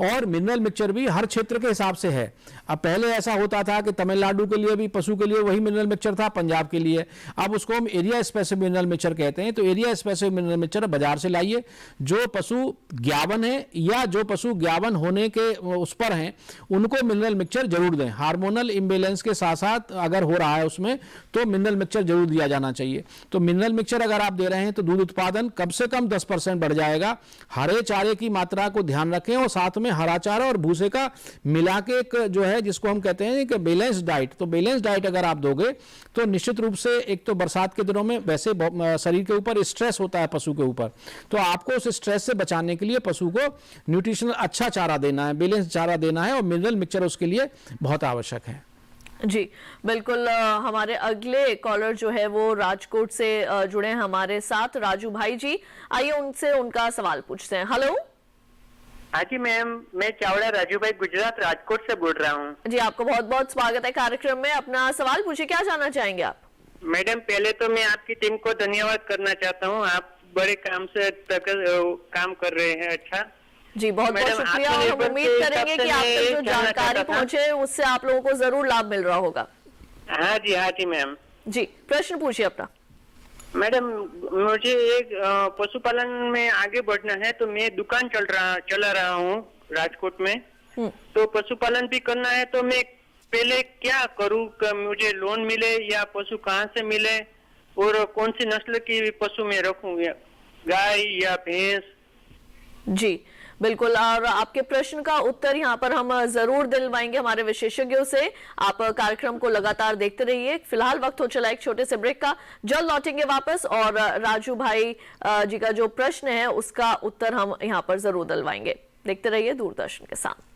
और मिनरल मिक्सचर भी हर क्षेत्र के हिसाब से है। अब पहले ऐसा होता था कि तमिलनाडु के लिए भी पशु के लिए वही मिनरल मिक्सचर था, पंजाब के लिए, अब उसको हम एरिया स्पेसिफिक मिनरल मिक्सचर कहते हैं। तो एरिया स्पेसिफिक मिनरल मिक्सचर बाजार से लाइए, जो पशु ज्ञावन है या जो पशु ज्ञावन होने के उस पर हैं उनको मिनरल मिक्सचर जरूर दें। हार्मोनल इम्बैलेंस के साथ साथ अगर हो रहा है उसमें तो मिनरल मिक्सचर जरूर दिया जाना चाहिए। तो मिनरल मिक्सचर अगर आप दे रहे हैं तो दूध उत्पादन कम से कम 10% बढ़ जाएगा। हरे चारे की मात्रा को ध्यान रखें और साथ में हरा चारा और भूसे का मिला के एक जो है जिसको हम कहते हैं कि बैलेंस डाइट, तो बैलेंस डाइट अगर आप दोगे तो निश्चित रूप से, एक तो बरसात के दिनों में वैसे शरीर के ऊपर स्ट्रेस होता है पशु के ऊपर, तो आपको उस स्ट्रेस से बचाने के लिए पशु को न्यूट्रिशनल अच्छा चारा देना है, बैलेंस चारा देना है, और मिनरल मिक्सचर उसके लिए बहुत आवश्यक है। जी बिल्कुल। हमारे अगले कॉलर जो है वो राजकोट से जुड़े हैं हमारे साथ, राजू भाई जी, आइए उनसे उनका सवाल पूछते हैं। हेलो। हाँ जी मैम, मैं चावड़ा राजू भाई, गुजरात राजकोट से बोल रहा हूँ। जी आपका बहुत बहुत स्वागत है कार्यक्रम में, अपना सवाल पूछिए, क्या जानना चाहेंगे आप? मैडम पहले तो मैं आपकी टीम को धन्यवाद करना चाहता हूँ, आप बड़े काम से काम कर रहे हैं। अच्छा जी, बहुत बहुत शुक्रिया, और हम उम्मीद करेंगे कि आप तक जो जानकारी पहुंचे उससे आप लोगों को जरूर लाभ मिल रहा होगा। हाँ जी मैम। जी प्रश्न पूछिए अपना। मैडम मुझे एक पशुपालन में आगे बढ़ना है, तो मैं दुकान चला रहा हूँ राजकोट में, तो पशुपालन भी करना है, तो मैं पहले क्या करूँ, मुझे लोन मिले या पशु कहाँ से मिले, और कौन सी नस्ल की पशु में रखूँ, गाय या भैंस? जी बिल्कुल, और आपके प्रश्न का उत्तर यहाँ पर हम जरूर दिलवाएंगे हमारे विशेषज्ञों से। आप कार्यक्रम को लगातार देखते रहिए। फिलहाल वक्त हो चला एक छोटे से ब्रेक का, जल्द लौटेंगे वापस और राजू भाई जी का जो प्रश्न है उसका उत्तर हम यहाँ पर जरूर दिलवाएंगे। देखते रहिए दूरदर्शन के साथ।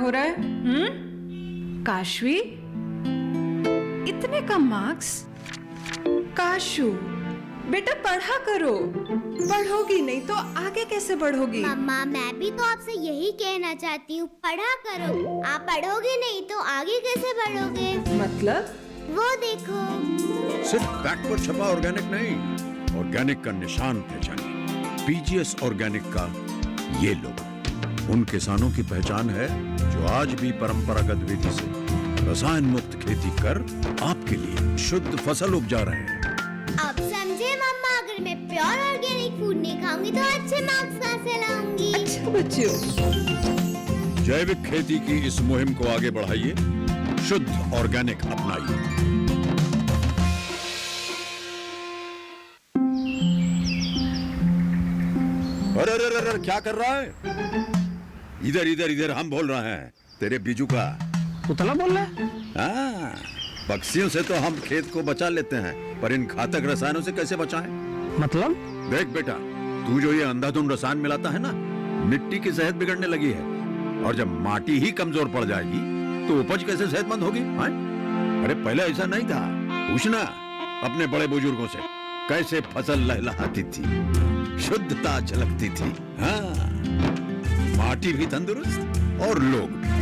हो रहा है? काशवी, इतने कम मार्क्स? काशू, बेटा पढ़ा करो, पढ़ोगी नहीं तो आगे कैसे बढ़ोगी? मम्मा, मैं भी तो आपसे यही कहना चाहती हूँ, पढ़ा करो। आप पढ़ोगे नहीं तो आगे कैसे बढ़ोगे? मतलब? वो देखो, सिर्फ बैग पर छपा ऑर्गेनिक नहीं, ऑर्गेनिक का निशान पहचानिए। पीजीएस ऑर्गेनिक का ये लोगो उन किसानों की पहचान है जो आज भी परंपरागत विधि से रसायन मुक्त खेती कर आपके लिए शुद्ध फसल उपजा रहे हैं। अब समझे मम्मा, अगर मैं प्योर ऑर्गेनिक फूड नहीं खाऊंगी तो अच्छे मार्क्स कहाँ से लाऊंगी? अच्छा बच्चों, जैविक खेती की इस मुहिम को आगे बढ़ाइए, शुद्ध ऑर्गेनिक अपनाइए। अरे अरे अरे क्या कर रहा है? इधर इधर इधर, हम बोल रहे हैं तेरे बीजू का। उतला बोल रहा है? हाँ, पक्षियों से तो हम खेत को बचा लेते हैं, पर इन घातक रसायनों से कैसे बचाएं? मतलब? देख बेटा, तू जो ये अंधाधुंध रसायन मिलाता है ना, मिट्टी की सेहत बिगड़ने लगी है, और जब माटी ही कमजोर पड़ जाएगी तो उपज कैसे सेहतमंद होगी? अरे पहले ऐसा नहीं था, पूछना अपने बड़े बुजुर्गों से, कैसे फसल लहलहाती थी, शुद्धता झलकती थी। हाँ, माटी भी तंदुरुस्त और लोग भी।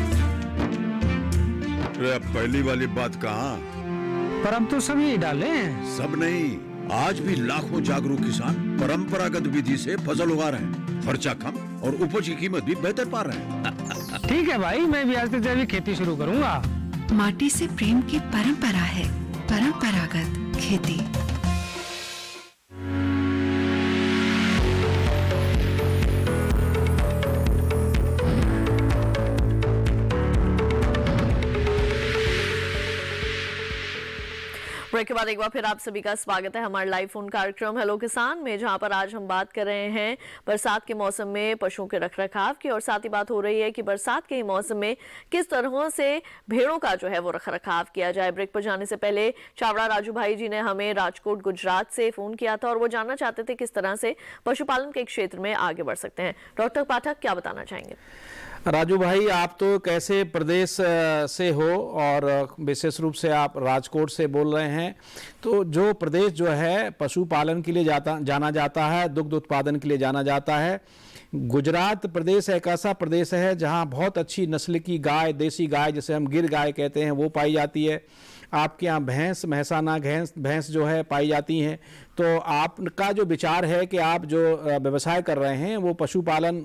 अब पहली वाली बात कहाँ? पर अब तो सभी डाले हैं। सब नहीं, आज भी लाखों जागरूक किसान परंपरागत विधि से फसल उगा रहे हैं, खर्चा कम और उपज की कीमत भी बेहतर पा रहे हैं। ठीक है भाई, मैं भी आज से जैविक खेती शुरू करूंगा। माटी से प्रेम की परंपरा है परंपरागत खेती। ब्रेक के बाद एक बार फिर आप सभी का स्वागत है हमारे लाइव फोन कार्यक्रम हेलो किसान में, जहां पर आज हम बात कर रहे हैं बरसात के मौसम में पशुओं के रखरखाव की, और साथ ही बात हो रही है कि बरसात के मौसम में किस तरह से भेड़ों का जो है वो रखरखाव किया जाए। ब्रेक पर जाने से पहले चावड़ा राजू भाई जी ने हमें राजकोट गुजरात से फोन किया था और वो जानना चाहते थे किस तरह से पशुपालन के क्षेत्र में आगे बढ़ सकते हैं। डॉक्टर पाठक क्या बताना चाहेंगे? राजू भाई, आप तो कैसे प्रदेश से हो और विशेष रूप से आप राजकोट से बोल रहे हैं, तो जो प्रदेश जो है पशुपालन के लिए जाना जाता है, दुग्ध उत्पादन के लिए जाना जाता है, गुजरात प्रदेश एक ऐसा प्रदेश है जहां बहुत अच्छी नस्ल की गाय, देसी गाय जिसे हम गिर गाय कहते हैं, वो पाई जाती है। आपके यहाँ भैंस, महसाना भैंस जो है पाई जाती हैं। तो आपका जो विचार है कि आप जो व्यवसाय कर रहे हैं वो पशुपालन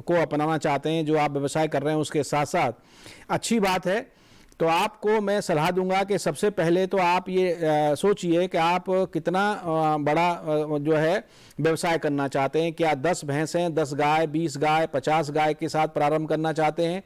को अपनाना चाहते हैं, जो आप व्यवसाय कर रहे हैं उसके साथ साथ अच्छी बात है। तो आपको मैं सलाह दूंगा कि सबसे पहले तो आप ये सोचिए कि आप कितना बड़ा जो है व्यवसाय करना चाहते हैं। क्या 10 भैंसें, 10 गाय, 20 गाय, 50 गाय के साथ प्रारंभ करना चाहते हैं?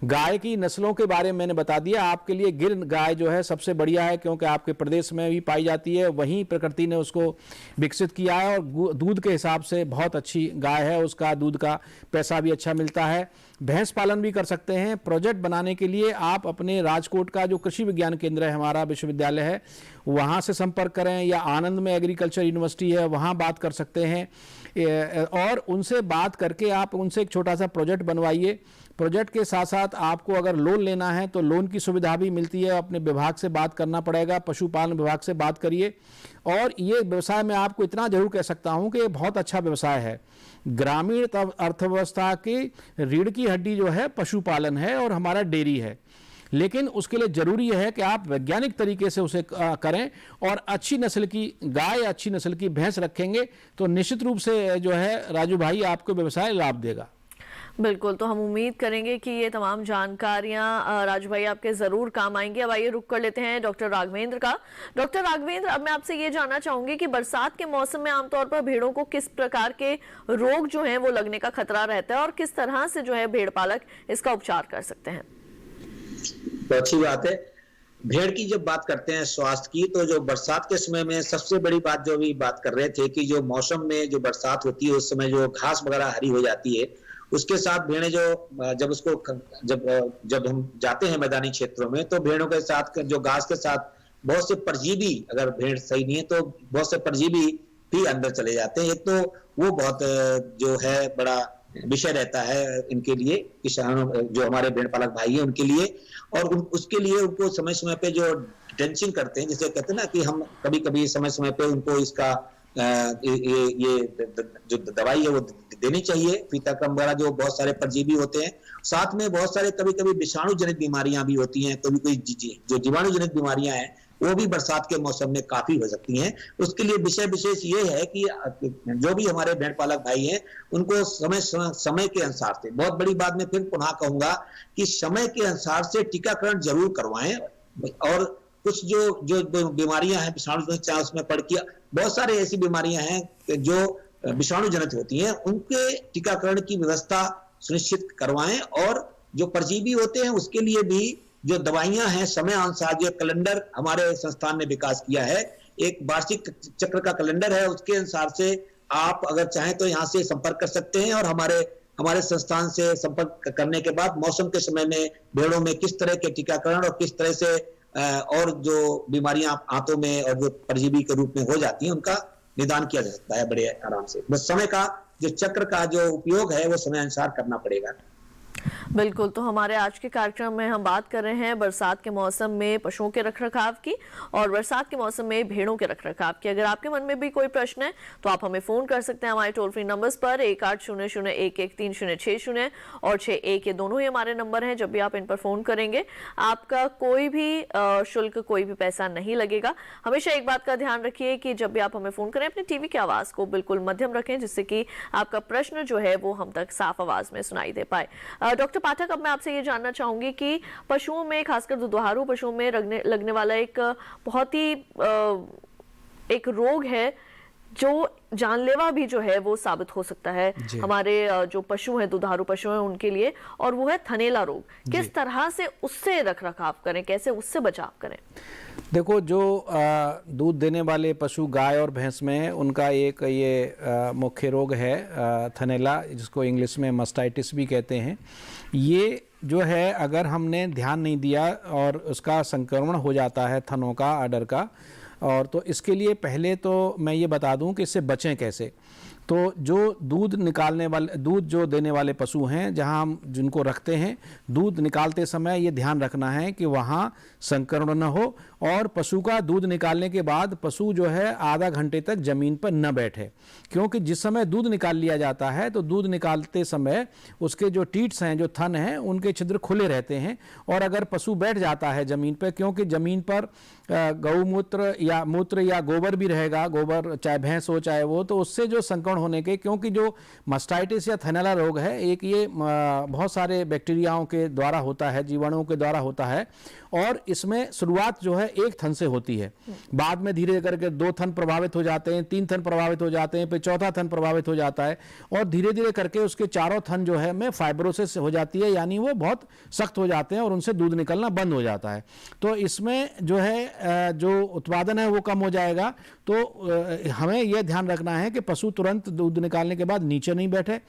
गाय की नस्लों के बारे में मैंने बता दिया। आपके लिए गिर गाय जो है सबसे बढ़िया है, क्योंकि आपके प्रदेश में भी पाई जाती है, वहीं प्रकृति ने उसको विकसित किया है और दूध के हिसाब से बहुत अच्छी गाय है, उसका दूध का पैसा भी अच्छा मिलता है। भैंस पालन भी कर सकते हैं। प्रोजेक्ट बनाने के लिए आप अपने राजकोट का जो कृषि विज्ञान केंद्र है, हमारा विश्वविद्यालय है, वहाँ से संपर्क करें, या आनंद में एग्रीकल्चर यूनिवर्सिटी है वहाँ बात कर सकते हैं, और उनसे बात करके आप उनसे एक छोटा सा प्रोजेक्ट बनवाइए। प्रोजेक्ट के साथ साथ आपको अगर लोन लेना है तो लोन की सुविधा भी मिलती है। अपने विभाग से बात करना पड़ेगा, पशुपालन विभाग से बात करिए। और ये व्यवसाय में आपको इतना जरूर कह सकता हूँ कि ये बहुत अच्छा व्यवसाय है। ग्रामीण अर्थव्यवस्था की रीढ़ की हड्डी जो है पशुपालन है और हमारा डेयरी है, लेकिन उसके लिए जरूरी है कि आप वैज्ञानिक तरीके से उसे करें और अच्छी नस्ल की गाय, अच्छी नस्ल की भैंस रखेंगे तो निश्चित रूप से जो है राजू भाई आपको व्यवसाय लाभ देगा। बिल्कुल, तो हम उम्मीद करेंगे कि ये तमाम जानकारियां राजू भाई आपके जरूर काम आएंगी। अब आइए रुक कर लेते हैं डॉक्टर राघवेंद्र का। डॉक्टर राघवेंद्र, अब मैं आपसे ये जानना चाहूंगी कि बरसात के मौसम में आमतौर पर भेड़ों को किस प्रकार के रोग जो हैं वो लगने का खतरा रहता है और किस तरह से जो है भेड़ पालक इसका उपचार कर सकते हैं? तो अच्छी बात है। भेड़ की जब बात करते हैं स्वास्थ्य की, तो जो बरसात के समय में सबसे बड़ी बात जो भी बात कर रहे थे कि जो मौसम में जो बरसात होती है उस समय जो घास वगैरह हरी हो जाती है, उसके साथ भेड़ें जो जब हम जाते हैं मैदानी क्षेत्रों में, तो भेड़ों के साथ जो घास के साथ बहुत से परजीवी, अगर भेड़ सही नहीं है तो बहुत से परजीवी भी अंदर चले जाते हैं। एक तो वो बहुत जो है बड़ा विषय रहता है इनके लिए, किसानों जो हमारे भेड़ पालक भाई हैं उनके लिए। और उसके लिए उनको समय समय पे जो ड्रेंचिंग करते हैं, जैसे कहते हैं ना कि हम कभी कभी समय समय पे उनको इसका ये जो दवाई है वो देनी चाहिए, फीताक्रम वगैरह, जो बहुत सारे परजीवी होते हैं। साथ में बहुत सारे कभी कभी विषाणु जनित बीमारियां भी होती हैं, कभी कोई जो जीवाणु जनित बीमारियां हैं वो भी बरसात के मौसम में काफी हो सकती हैं। उसके लिए विषय विशेष ये है कि जो भी हमारे भेड़ पालक भाई हैं उनको समय के अनुसार से, बहुत बड़ी बात मैं फिर पुनः कहूंगा कि समय के अनुसार से टीकाकरण जरूर करवाएं। और कुछ जो बीमारियां हैं विषाणु चाहे उसमें पड़ के, बहुत सारे ऐसी बीमारियां हैं जो विषाणु जनित होती हैं, उनके टीकाकरण की व्यवस्था सुनिश्चित करवाएं। और जो परजीवी होते हैं उसके लिए भी जो दवाइयां हैं समय अनुसार, जो कैलेंडर हमारे संस्थान ने विकास किया है, एक वार्षिक चक्र का कैलेंडर है, उसके अनुसार से आप अगर चाहें तो यहाँ से संपर्क कर सकते हैं। और हमारे संस्थान से संपर्क करने के बाद मौसम के समय में भेड़ों में किस तरह के टीकाकरण और किस तरह से और जो बीमारियां आंतों में और जो परजीवी के रूप में हो जाती हैं उनका निदान किया जा सकता है बड़े आराम से। बस समय का जो चक्र का जो उपयोग है वो समय अनुसार करना पड़ेगा। बिल्कुल, तो हमारे आज के कार्यक्रम में हम बात कर रहे हैं बरसात के मौसम में पशुओं के रखरखाव की और बरसात के मौसम में भेड़ों के रखरखाव की। अगर आपके मन में भी कोई प्रश्न है तो आप हमें फोन कर सकते हैं हमारे टोल फ्री नंबर्स पर 1800113060 और 61, ये दोनों ही हमारे नंबर हैं। जब भी आप इन पर फोन करेंगे आपका कोई भी शुल्क, कोई भी पैसा नहीं लगेगा। हमेशा एक बात का ध्यान रखिए कि जब भी आप हमें फोन करें अपने टीवी की आवाज को बिल्कुल मध्यम रखें, जिससे कि आपका प्रश्न जो है वो हम तक साफ आवाज में सुनाई दे पाए। डॉक्टर पाठक, अब मैं आपसे ये जानना चाहूंगी कि पशुओं में, खासकर दुधारू पशुओं में लगने वाला एक बहुत ही एक रोग है जो जानलेवा भी जो है वो साबित हो सकता है हमारे जो पशु हैं, दुधारू पशु हैं उनके लिए, और वो है थनैला रोग। किस तरह से उससे रखरखाव करें, कैसे उससे बचाव करें? देखो, जो दूध देने वाले पशु गाय और भैंस में उनका एक ये मुख्य रोग है थनैला, जिसको इंग्लिश में मस्टाइटिस भी कहते हैं। ये जो है अगर हमने ध्यान नहीं दिया और उसका संक्रमण हो जाता है थनों का, आडर का, और तो इसके लिए पहले तो मैं ये बता दूं कि इससे बचें कैसे। तो जो दूध जो देने वाले पशु हैं, जहां हम जिनको रखते हैं, दूध निकालते समय ये ध्यान रखना है कि वहां संक्रमण न हो और पशु का दूध निकालने के बाद पशु जो है आधा घंटे तक जमीन पर न बैठे, क्योंकि जिस समय दूध निकाल लिया जाता है तो दूध निकालते समय उसके जो टीट्स हैं, जो थन हैं, उनके छिद्र खुले रहते हैं। और अगर पशु बैठ जाता है जमीन पर, क्योंकि जमीन पर गौमूत्र या मूत्र या गोबर भी रहेगा, गोबर चाहे भैंस हो चाहे वो, तो उससे जो संक्रमण होने के, क्योंकि जो मस्टाइटिस या थनैला रोग है एक ये बहुत सारे बैक्टीरियाओं के द्वारा होता है, जीवाणुओं के द्वारा होता है। और इसमें शुरुआत जो है एक थन से होती है, बाद में धीरे करके 2 थन प्रभावित हो जाते हैं, 3 थन प्रभावित हो जाते हैं, फिर 4था थन प्रभावित हो जाता है और धीरे धीरे करके उसके चारों थन जो है में फाइब्रोसिस हो जाती है, यानी वो बहुत सख्त हो जाते हैं और उनसे दूध निकलना बंद हो जाता है। तो इसमें जो है जो उत्पादन है वो कम हो जाएगा। तो हमें यह ध्यान रखना है कि पशु तुरंत दूध निकालने के बाद नीचे नहीं बैठे।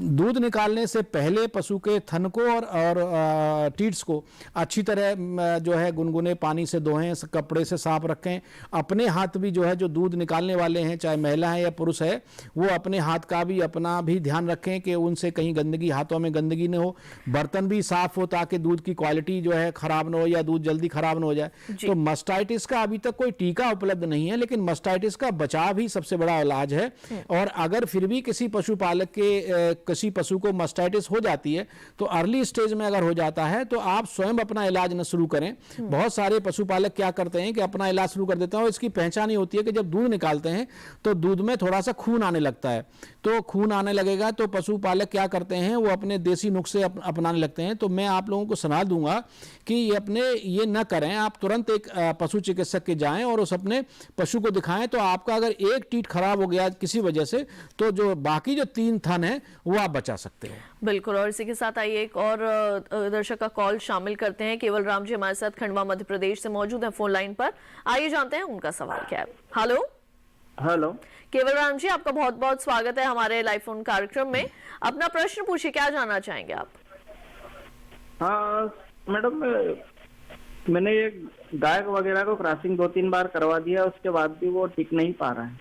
दूध निकालने से पहले पशु के थन को और टीट्स को अच्छी तरह जो है गुनगुने पानी से धोएं, कपड़े से साफ रखें। अपने हाथ भी जो है, जो दूध निकालने वाले हैं, चाहे महिला है या पुरुष है, वो अपने हाथ का भी अपना भी ध्यान रखें कि उनसे कहीं गंदगी, हाथों में गंदगी न हो। बर्तन भी साफ हो ताकि दूध की क्वालिटी जो है खराब न हो या दूध जल्दी खराब न हो जाए। तो मस्टाइटिस का अभी तक कोई टीका उपलब्ध नहीं है, लेकिन मस्टाइटिस का बचाव ही सबसे बड़ा इलाज है। और अगर फिर भी किसी पशुपालक के किसी पशु को मस्टाइटिस हो जाती है तो अर्ली स्टेज में अगर हो जाता है तो आप स्वयं अपना इलाज न शुरू करें। बहुत सारे पशुपालक क्या करते हैं कि अपना इलाज शुरू कर देते हैं और इसकी पहचान ही होती है कि जब दूध निकालते हैं तो दूध में थोड़ा सा खून आने लगता है। तो खून आने लगेगा तो पशुपालक क्या करते हैं, वो अपने देसी नुस्खे अपनाने लगते हैं। तो मैं आप लोगों को सलाह दूंगा कि ये न करें। आप तुरंत एक पशु चिकित्सक के जाएं और उस अपने पशु को दिखाएं। तो आपका अगर एक टीट खराब हो गया किसी वजह से तो जो बाकी जो 3 थन है वो आप बचा सकते हैं। बिल्कुल। और इसी के साथ आइए एक और दर्शक का कॉल शामिल करते हैं। केवल राम जी हमारे साथ खंडवा मध्य प्रदेश से मौजूद हैं फोन लाइन पर। आइए जानते हैं उनका सवाल क्या है। हेलो हेलो, केवल राम जी, आपका बहुत बहुत स्वागत है हमारे लाइव फोन कार्यक्रम में। अपना प्रश्न पूछिए, क्या जानना चाहेंगे आप? हाँ मैडम, मैंने ये गाय वगैरह को क्रॉसिंग 2-3 बार करवा दिया, उसके बाद भी वो टिक नहीं पा रहा है।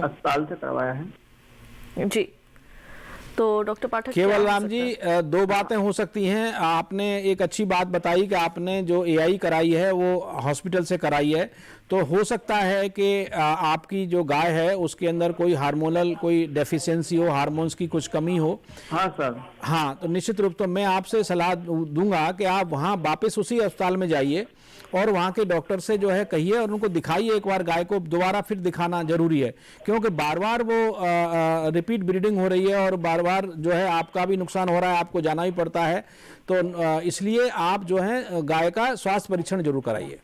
अस्पताल से करवाया है जी। तो डॉक्टर पाठक, केवल राम जी, दो बातें हो सकती हैं। आपने एक अच्छी बात बताई कि आपने जो एआई कराई है वो हॉस्पिटल से कराई है, तो हो सकता है कि आपकी जो गाय है उसके अंदर कोई हार्मोनल कोई डेफिशिएंसी हो, हार्मोन्स की कुछ कमी हो। हाँ सर। हाँ, तो निश्चित रूप तो मैं आपसे सलाह दूंगा कि आप वहाँ वापस उसी अस्पताल में जाइए और वहाँ के डॉक्टर से जो है कहिए और उनको दिखाइए। एक बार गाय को दोबारा फिर दिखाना जरूरी है, क्योंकि बार बार वो रिपीट ब्रीडिंग हो रही है और बार बार जो है आपका भी नुकसान हो रहा है, आपको जाना भी पड़ता है। तो इसलिए आप जो है गाय का स्वास्थ्य परीक्षण जरूर कराइए।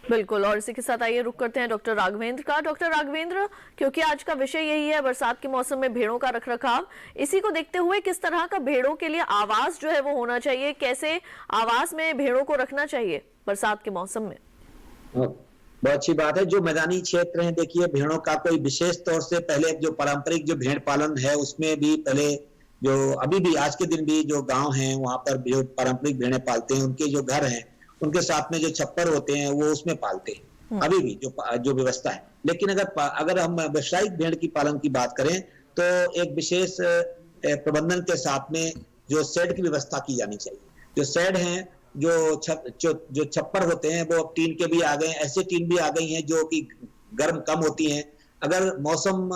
बिल्कुल। और इसी के साथ आइए रुक करते हैं डॉक्टर राघवेंद्र का। डॉक्टर राघवेंद्र, क्योंकि आज का विषय यही है बरसात के मौसम में भेड़ों का रखरखाव, इसी को देखते हुए किस तरह का भेड़ों के लिए आवास जो है वो होना चाहिए, कैसे आवास में भेड़ों को रखना चाहिए बरसात के मौसम में? बहुत अच्छी बात है। जो मैदानी क्षेत्र हैं, देखिए भेड़ों का कोई विशेष तौर से पहले जो पारंपरिक जो भेड़ पालन है उसमें भी पहले जो अभी भी आज के दिन भी जो गांव हैं वहां पर जो पारंपरिक भेड़ें पालते हैं, उनके जो घर हैं उनके साथ में जो छप्पर होते हैं वो उसमें पालते हैं अभी भी जो व्यवस्था है। लेकिन अगर हम व्यावसायिक भेड़ की पालन की बात करें तो एक विशेष प्रबंधन के साथ में जो शेड की व्यवस्था की जानी चाहिए। जो शेड हैं, जो छप्पर होते हैं वो टीन के भी आ गए, ऐसे टीन भी आ गई हैं जो कि गर्म कम होती हैं। अगर मौसम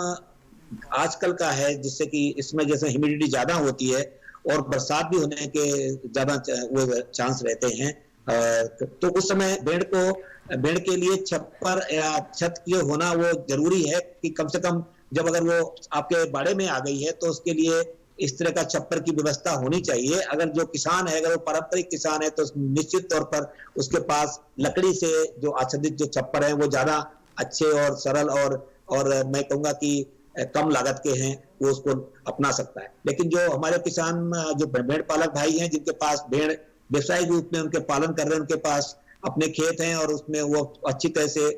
आजकल का है जिससे कि इसमें जैसे ह्यूमिडिटी ज्यादा होती है और बरसात भी होने के ज्यादा वो चांस रहते हैं, तो उस समय भेड़ के लिए छप्पर या छत जो होना वो जरूरी है कि कम से कम जब अगर वो आपके बाड़े में आ गई है तो उसके लिए इस तरह का छप्पर की व्यवस्था होनी चाहिए। अगर जो किसान है, अगर वो पारंपरिक किसान है तो निश्चित तौर पर उसके पास लकड़ी से जो आच्छादित जो छप्पर है वो ज्यादा अच्छे और सरल और मैं कहूंगा कि कम लागत के हैं, वो उसको अपना सकता है। लेकिन जो हमारे किसान जो भेड़ पालक भाई हैं जिनके पास भेड़ व्यवसायिक रूप में उनके पालन कर रहे हैं, उनके पास अपने खेत हैं और उसमें वो अच्छी तरह से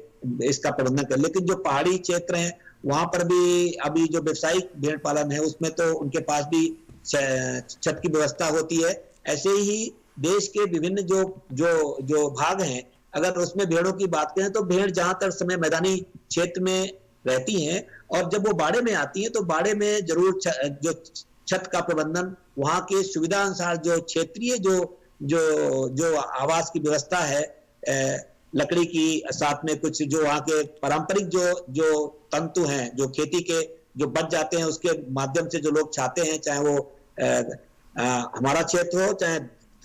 इसका प्रबंधन कर। लेकिन जो पहाड़ी क्षेत्र हैं वहां पर भी अभी जो व्यवसायिक भेड़ पालन है उसमें तो उनके पास भी छत की व्यवस्था होती है। ऐसे ही देश के विभिन्न जो भाग हैं, अगर उसमें भेड़ों की बात करें तो भेड़ ज्यादातर समय मैदानी क्षेत्र में रहती हैं और जब वो बाड़े में आती हैं तो बाड़े में जरूर जो छत का प्रबंधन वहां के सुविधा अनुसार जो क्षेत्रीय जो आवास की व्यवस्था है, लकड़ी की साथ में कुछ जो वहाँ के पारंपरिक जो तंतु हैं जो खेती के जो बच जाते हैं उसके माध्यम से जो लोग चाहते हैं, चाहे वो हमारा क्षेत्र हो, चाहे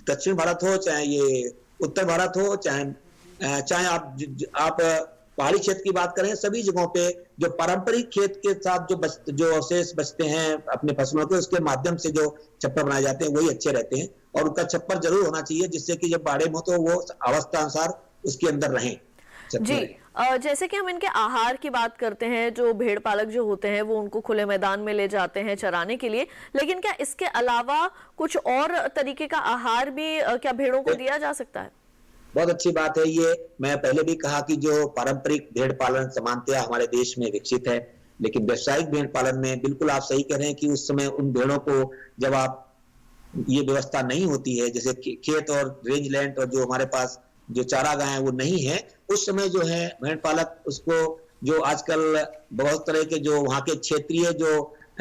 दक्षिण भारत हो, चाहे ये उत्तर भारत हो, चाहे आप पहाड़ी क्षेत्र की बात करें, सभी जगहों पे जो पारंपरिक खेत के साथ जो अवशेष बचते हैं अपने फसलों के, उसके माध्यम से जो छप्पर बनाए जाते हैं वही अच्छे रहते हैं और उनका छप्पर जरूर होना चाहिए जिससे कि जब बाड़े में हो तो वो अवस्था अनुसार उसके अंदर रहें। जी, जैसे कि हम इनके आहार की बात करते हैं, जो भेड़ पालक जो होते हैं वो उनको खुले मैदान में ले जाते हैं चराने के लिए, लेकिन क्या इसके अलावा कुछ और तरीके का आहार भी क्या भेड़ों को दिया जा सकता है? बहुत अच्छी बात है ये। मैं पहले भी कहा कि जो पारंपरिक भेड़ पालन समानतया हमारे देश में विकसित है, लेकिन व्यावसायिक भेड़ पालन में बिल्कुल आप सही कह रहे हैं कि उस समय उन भेड़ों को जब आप ये व्यवस्था नहीं होती है, जैसे खेत और रेंज लैंड और जो हमारे पास जो चारागाह है वो नहीं है, उस समय जो है भेड़ पालक उसको जो आजकल बहुत तरह के जो वहाँ के क्षेत्रीय जो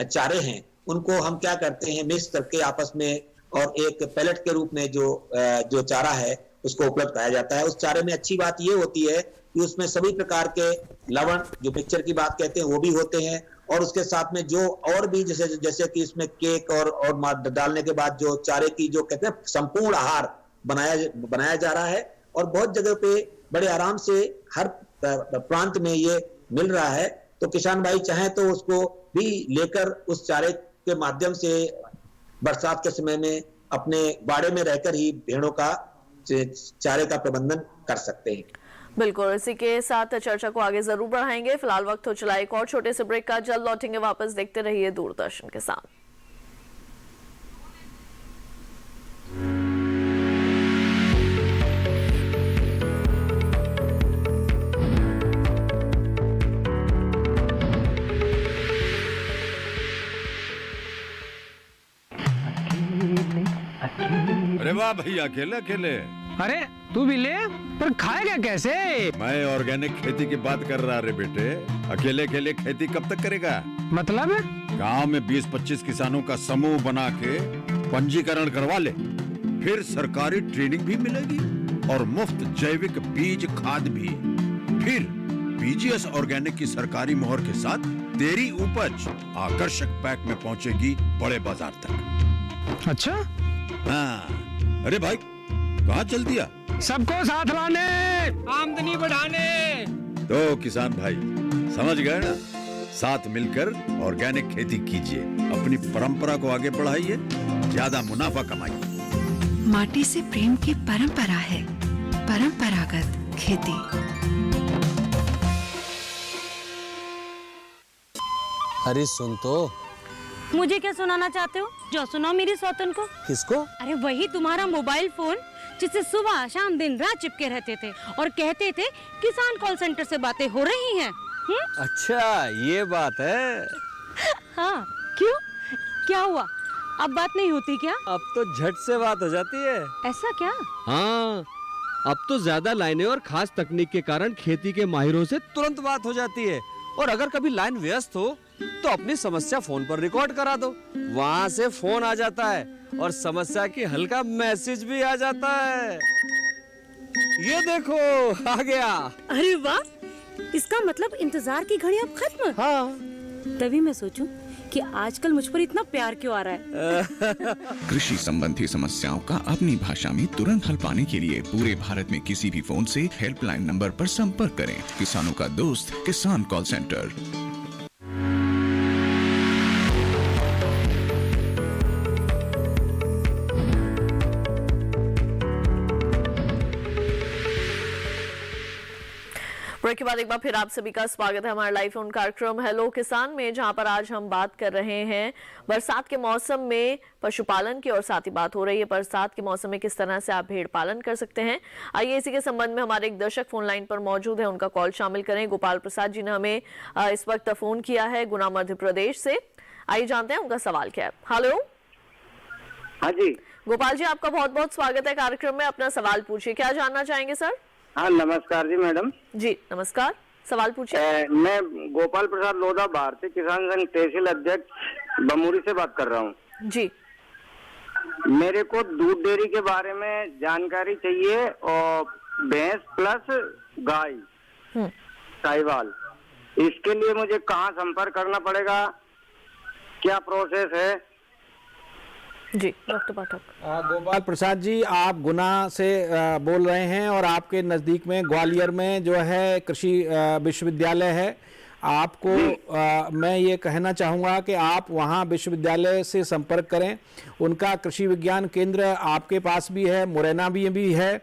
चारे हैं उनको हम क्या करते हैं मिक्स करके आपस में और एक पैलेट के रूप में जो चारा है उसको उपलब्ध कराया जाता है। उस चारे में अच्छी बात ये होती है कि उसमें सभी प्रकार के लवण जो मिक्सचर की बात कहते हैं वो भी होते हैं और उसके साथ में जो और भी जैसे कि इसमें केक और डालने के बाद जो चारे की जो कहते हैं संपूर्ण आहार बनाया जा रहा है और बहुत जगह पे बड़े आराम से हर प्रांत में ये मिल रहा है। तो किसान भाई चाहे तो उसको भी लेकर उस चारे के माध्यम से बरसात के समय में अपने बाड़े में रहकर ही भेड़ों का चारे का प्रबंधन कर सकते हैं। बिल्कुल, इसी के साथ चर्चा को आगे जरूर बढ़ाएंगे। फिलहाल वक्त हो चला एक और छोटे से ब्रेक का, जल्द लौटेंगे वापस। देखते रहिए दूरदर्शन के साथ। अरे वाह भैया, अकेले अकेले। अरे तू भी ले, पर खाएगा कैसे? मैं ऑर्गेनिक खेती की बात कर रहा रे बेटे। अकेले अकेले खेती कब तक करेगा? मतलब गांव में 20-25 किसानों का समूह बना के पंजीकरण करवा ले, फिर सरकारी ट्रेनिंग भी मिलेगी और मुफ्त जैविक बीज खाद भी। फिर बीजीएस ऑर्गेनिक की सरकारी मोहर के साथ तेरी उपज आकर्षक पैक में पहुंचेगी बड़े बाजार तक। अच्छा? हाँ। अरे भाई कहाँ चल दिया? सबको साथ लाने, आमदनी बढ़ाने। तो किसान भाई समझ गए ना? साथ मिलकर ऑर्गेनिक खेती कीजिए, अपनी परंपरा को आगे बढ़ाइए, ज्यादा मुनाफा कमाइए। माटी से प्रेम की परंपरा है, परंपरागत खेती। अरे सुन तो। मुझे क्या सुनाना चाहते हो? जो सुनाओ मेरी सौतन को। किसको? अरे वही तुम्हारा मोबाइल फोन जिससे सुबह शाम दिन रात चिपके रहते थे और कहते थे किसान कॉल सेंटर से बातें हो रही हैं। अच्छा ये बात है। हाँ क्यों, क्या हुआ? अब बात नहीं होती क्या? अब तो झट से बात हो जाती है। ऐसा क्या? हाँ, अब तो ज्यादा लाइनें और खास तकनीक के कारण खेती के माहिरों से तुरंत बात हो जाती है। और अगर कभी लाइन व्यस्त हो तो अपनी समस्या फोन पर रिकॉर्ड करा दो, वहाँ से फोन आ जाता है और समस्या की हल का मैसेज भी आ जाता है। ये देखो आ गया। अरे वाह, इसका मतलब इंतजार की घड़ी अब खत्म। हाँ। तभी मैं सोचूं कि आजकल मुझ पर इतना प्यार क्यों आ रहा है। कृषि संबंधी समस्याओं का अपनी भाषा में तुरंत हल पाने के लिए पूरे भारत में किसी भी फोन से हेल्पलाइन नंबर पर संपर्क करें। किसानों का दोस्त किसान कॉल सेंटर। ब्रेक के बाद एक बार फिर आप सभी का स्वागत है हमारा लाइव फोन कार्यक्रम हेलो किसान में, जहां पर आज हम बात कर रहे हैं बरसात के मौसम में पशुपालन की, और साथ ही बात हो रही है बरसात के मौसम में किस तरह से आप भेड़ पालन कर सकते हैं। आइए इसी के संबंध में हमारे एक दर्शक फोन लाइन पर मौजूद है, उनका कॉल शामिल करें। गोपाल प्रसाद जी ने हमें इस वक्त फोन किया है गुना मध्य प्रदेश से। आइए जानते हैं उनका सवाल क्या है। हेलो। हाँ जी गोपाल जी, आपका बहुत बहुत स्वागत है कार्यक्रम में। अपना सवाल पूछिए, क्या जानना चाहेंगे सर? हाँ नमस्कार जी मैडम। जी नमस्कार, सवाल पूछिए। मैं गोपाल प्रसाद लोधा, भारतीय किसान संघ तहसील अध्यक्ष बमूरी से बात कर रहा हूँ। जी मेरे को दूध डेयरी के बारे में जानकारी चाहिए और भैंस प्लस गाय साहिवाल, इसके लिए मुझे कहाँ संपर्क करना पड़ेगा, क्या प्रोसेस है? जी डॉक्टर पाठक। गोपाल प्रसाद जी, आप गुना से बोल रहे हैं और आपके नज़दीक में ग्वालियर में जो है कृषि विश्वविद्यालय है। आपको मैं ये कहना चाहूँगा कि आप वहाँ विश्वविद्यालय से संपर्क करें। उनका कृषि विज्ञान केंद्र आपके पास भी है, मुरैना भी है।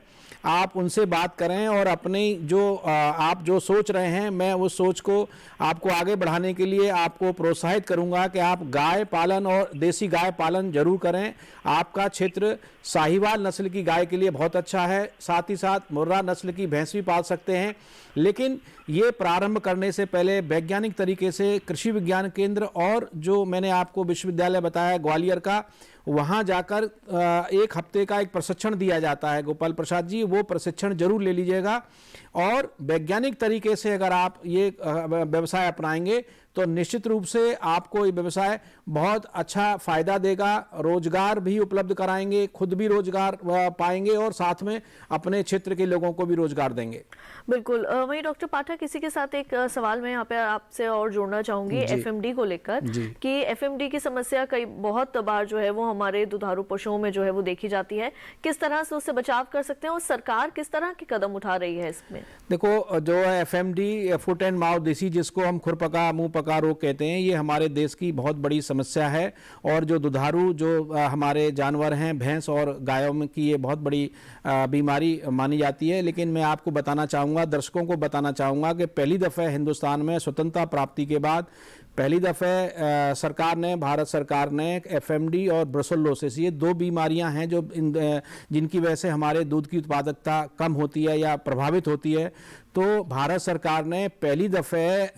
आप उनसे बात करें और अपनी जो आप जो सोच रहे हैं, मैं उस सोच को आपको आगे बढ़ाने के लिए आपको प्रोत्साहित करूंगा कि आप गाय पालन और देसी गाय पालन जरूर करें। आपका क्षेत्र साहिवाल नस्ल की गाय के लिए बहुत अच्छा है, साथ ही साथ मुर्रा नस्ल की भैंस भी पाल सकते हैं। लेकिन ये प्रारंभ करने से पहले वैज्ञानिक तरीके से कृषि विज्ञान केंद्र और जो मैंने आपको विश्वविद्यालय बताया ग्वालियर का, वहाँ जाकर एक हफ्ते का एक प्रशिक्षण दिया जाता है। गोपाल प्रसाद जी, वो प्रशिक्षण जरूर ले लीजिएगा और वैज्ञानिक तरीके से अगर आप ये व्यवसाय अपनाएंगे तो निश्चित रूप से आपको ये व्यवसाय बहुत अच्छा फायदा देगा, रोजगार भी उपलब्ध कराएंगे, खुद भी रोजगार पाएंगे और साथ में अपने क्षेत्र के लोगों को भी रोजगार देंगे। बिल्कुल। वहीं डॉक्टर पाठक, इसी के साथ एक सवाल मैं यहाँ पे आपसे और जोड़ना चाहूंगी एफएमडी को लेकर कि एफएमडी की समस्या कई बहुत बार जो है वो हमारे दुधारू पशुओं में जो है वो देखी जाती है। किस तरह से उससे बचाव कर सकते हैं और सरकार किस तरह के कदम उठा रही है इसमें? देखो, जो FMD foot and mouth disease, जिसको हम खुरपका मुंह पका रोग कहते हैं, ये हमारे देश की बहुत बड़ी समस्या है। और जो दुधारू जो हमारे जानवर हैं, भैंस और गायों में की ये बहुत बड़ी बीमारी मानी जाती है। लेकिन मैं आपको बताना चाहूँगा, दर्शकों को बताना चाहूँगा कि पहली दफ़े हिंदुस्तान में स्वतंत्रता प्राप्ति के बाद पहली दफ़े सरकार ने, भारत सरकार ने एफएमडी और ब्रुसेलोसिस, ये दो बीमारियां हैं जो जिनकी वजह से हमारे दूध की उत्पादकता कम होती है या प्रभावित होती है। तो भारत सरकार ने पहली दफ़े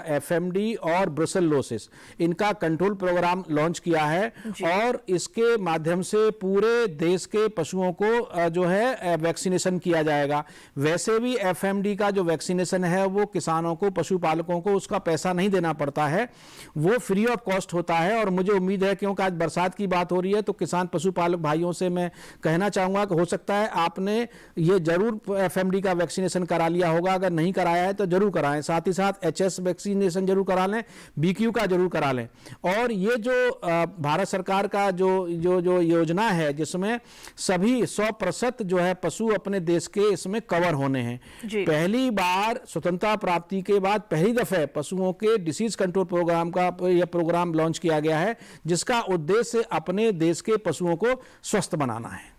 एफएमडी और ब्रुसेलोसिस इनका कंट्रोल प्रोग्राम लॉन्च किया है और इसके माध्यम से पूरे देश के पशुओं को जो है वैक्सीनेशन किया जाएगा। वैसे भी एफएमडी का जो वैक्सीनेशन है वो किसानों को, पशुपालकों को उसका पैसा नहीं देना पड़ता है, वो फ्री ऑफ कॉस्ट होता है। और मुझे उम्मीद है क्योंकि आज बरसात की बात हो रही है तो किसान पशुपालक भाइयों से मैं कहना चाहूंगा कि हो सकता है आपने ये जरूर एफएमडी का वैक्सीनेशन करा लिया होगा, अगर नहीं कराया है तो जरूर कराएं। साथ ही साथ एचएस वैक्सीनेशन जरूर करा लें, बीक्यू का जरूर करा लें। और ये जो भारत सरकार का जो योजना है जिसमें सभी 100% जो है पशु अपने देश के इसमें कवर होने हैं। पहली बार स्वतंत्रता प्राप्ति के बाद पहली दफे पशुओं के डिसीज कंट्रोल प्रोग्राम का यह प्रोग्राम लॉन्च किया गया है, जिसका उद्देश्य अपने देश के पशुओं को स्वस्थ बनाना है।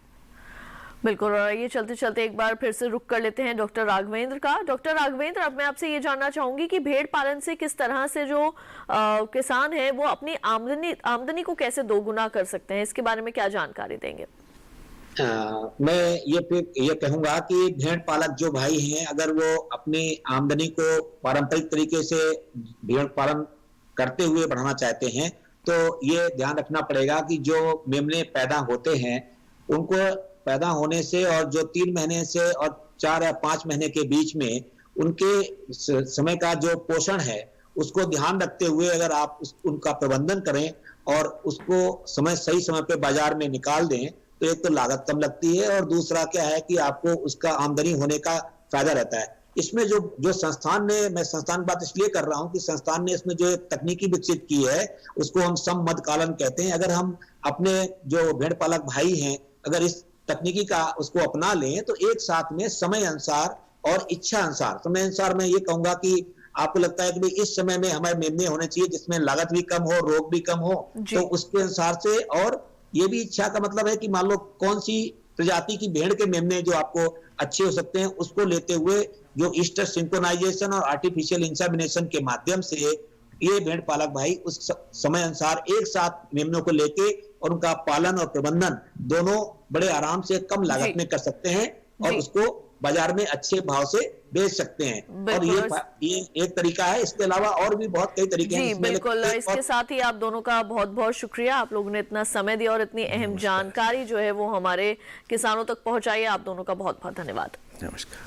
बिल्कुल। और ये चलते चलते एक बार फिर से रुक कर लेते हैं डॉक्टर राघवेंद्र का। डॉक्टर राघवेंद्र, अब मैं आपसे ये जानना चाहूंगी कि भेड़ पालन से किस तरह से जो किसान है वो अपनी आमदनी को कैसे दोगुना कर सकते हैं, इसके बारे में क्या जानकारी देंगे? मैं ये कहूंगा कि भेड़ पालक जो भाई हैं, अगर वो अपनी आमदनी को पारंपरिक तरीके से भेड़ पालन करते हुए बढ़ाना चाहते हैं तो ये ध्यान रखना पड़ेगा कि जो मेमने पैदा होते हैं उनको पैदा होने से और जो 3 महीने से और 4 या 5 महीने के बीच में उनके समय का जो पोषण है उसको ध्यान रखते हुए अगर आप उनका प्रबंधन करें और उसको सही समय पे बाजार में निकाल दें तो एक तो लागत कम लगती है और दूसरा क्या है कि आपको उसका आमदनी होने का फायदा रहता है। इसमें जो संस्थान ने, मैं संस्थान की बात इसलिए कर रहा हूं कि संस्थान ने इसमें जो तकनीकी विकसित की है उसको हम सममदकालन कहते हैं। अगर हम अपने जो भेड़ पालक भाई हैं अगर इस तकनीकी का उसको अपना लें तो एक साथ में समय अनुसार और इच्छा अनुसार, समय अनुसार मैं ये कहूंगा कि आपको लगता है कि भाई इस समय में हमारे मेमने होने चाहिए जिसमें लागत भी कम हो, रोग भी कम हो, तो उसके अनुसार से। और ये भी इच्छा का मतलब है कि मान लो कौन सी प्रजाति की भेड़ के मेमने जो आपको अच्छे हो सकते हैं उसको लेते हुए जो ईस्टर सिंक्रोनाइजेशन और आर्टिफिशियल इंसेमिनेशन के माध्यम से ये भेड़ पालक भाई उस समय अनुसार एक साथ मेमनों को लेके और उनका पालन और प्रबंधन दोनों बड़े आराम से कम लागत में कर सकते हैं और उसको बाजार में अच्छे भाव से बेच सकते हैं। और ये एक तरीका है, इसके अलावा और भी बहुत कई तरीके हैं। बिल्कुल। इसके साथ ही आप दोनों का बहुत बहुत शुक्रिया, आप लोगों ने इतना समय दिया और इतनी अहम जानकारी जो है वो हमारे किसानों तक पहुंचाई। आप दोनों का बहुत बहुत धन्यवाद। नमस्कार।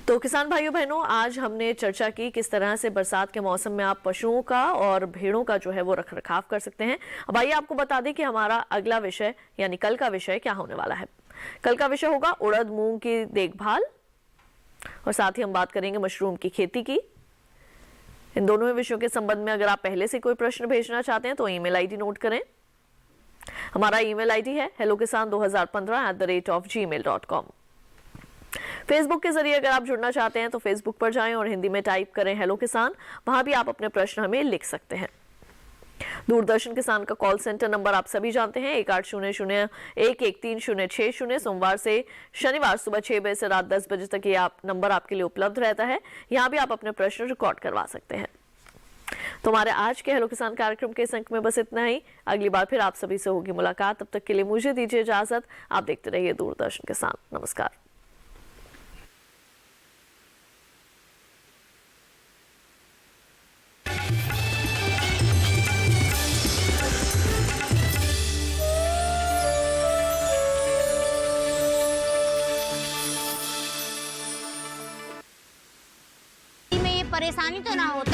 तो किसान भाइयों बहनों, आज हमने चर्चा की किस तरह से बरसात के मौसम में आप पशुओं का और भेड़ों का जो है वो रखरखाव कर सकते हैं। अब आइए आपको बता दें कि हमारा अगला विषय यानी कल का विषय क्या होने वाला है। कल का विषय होगा उड़द मूंग की देखभाल और साथ ही हम बात करेंगे मशरूम की खेती की। इन दोनों विषयों के संबंध में अगर आप पहले से कोई प्रश्न भेजना चाहते हैं तो ईमेल आईडी नोट करें। हमारा ईमेल आईडी है hellokisan2015@gmail.com। फेसबुक के जरिए अगर आप जुड़ना चाहते हैं तो फेसबुक पर जाएं और हिंदी में टाइप करें हेलो किसान, वहां भी आप अपने प्रश्न हमें लिख सकते हैं। दूरदर्शन किसान का कॉल सेंटर नंबर आप सभी जानते हैं 1800-113-0600। सोमवार से शनिवार सुबह 6 बजे से रात 10 बजे तक ये नंबर आपके लिए उपलब्ध रहता है। यहाँ भी आप अपने प्रश्न रिकॉर्ड करवा सकते हैं। तो हमारे आज के हेलो किसान कार्यक्रम के इस अंक में बस इतना ही। अगली बार फिर आप सभी से होगी मुलाकात, तब तक के लिए मुझे दीजिए इजाजत। आप देखते रहिए दूरदर्शन किसान। नमस्कार। परेशानी तो ना होती।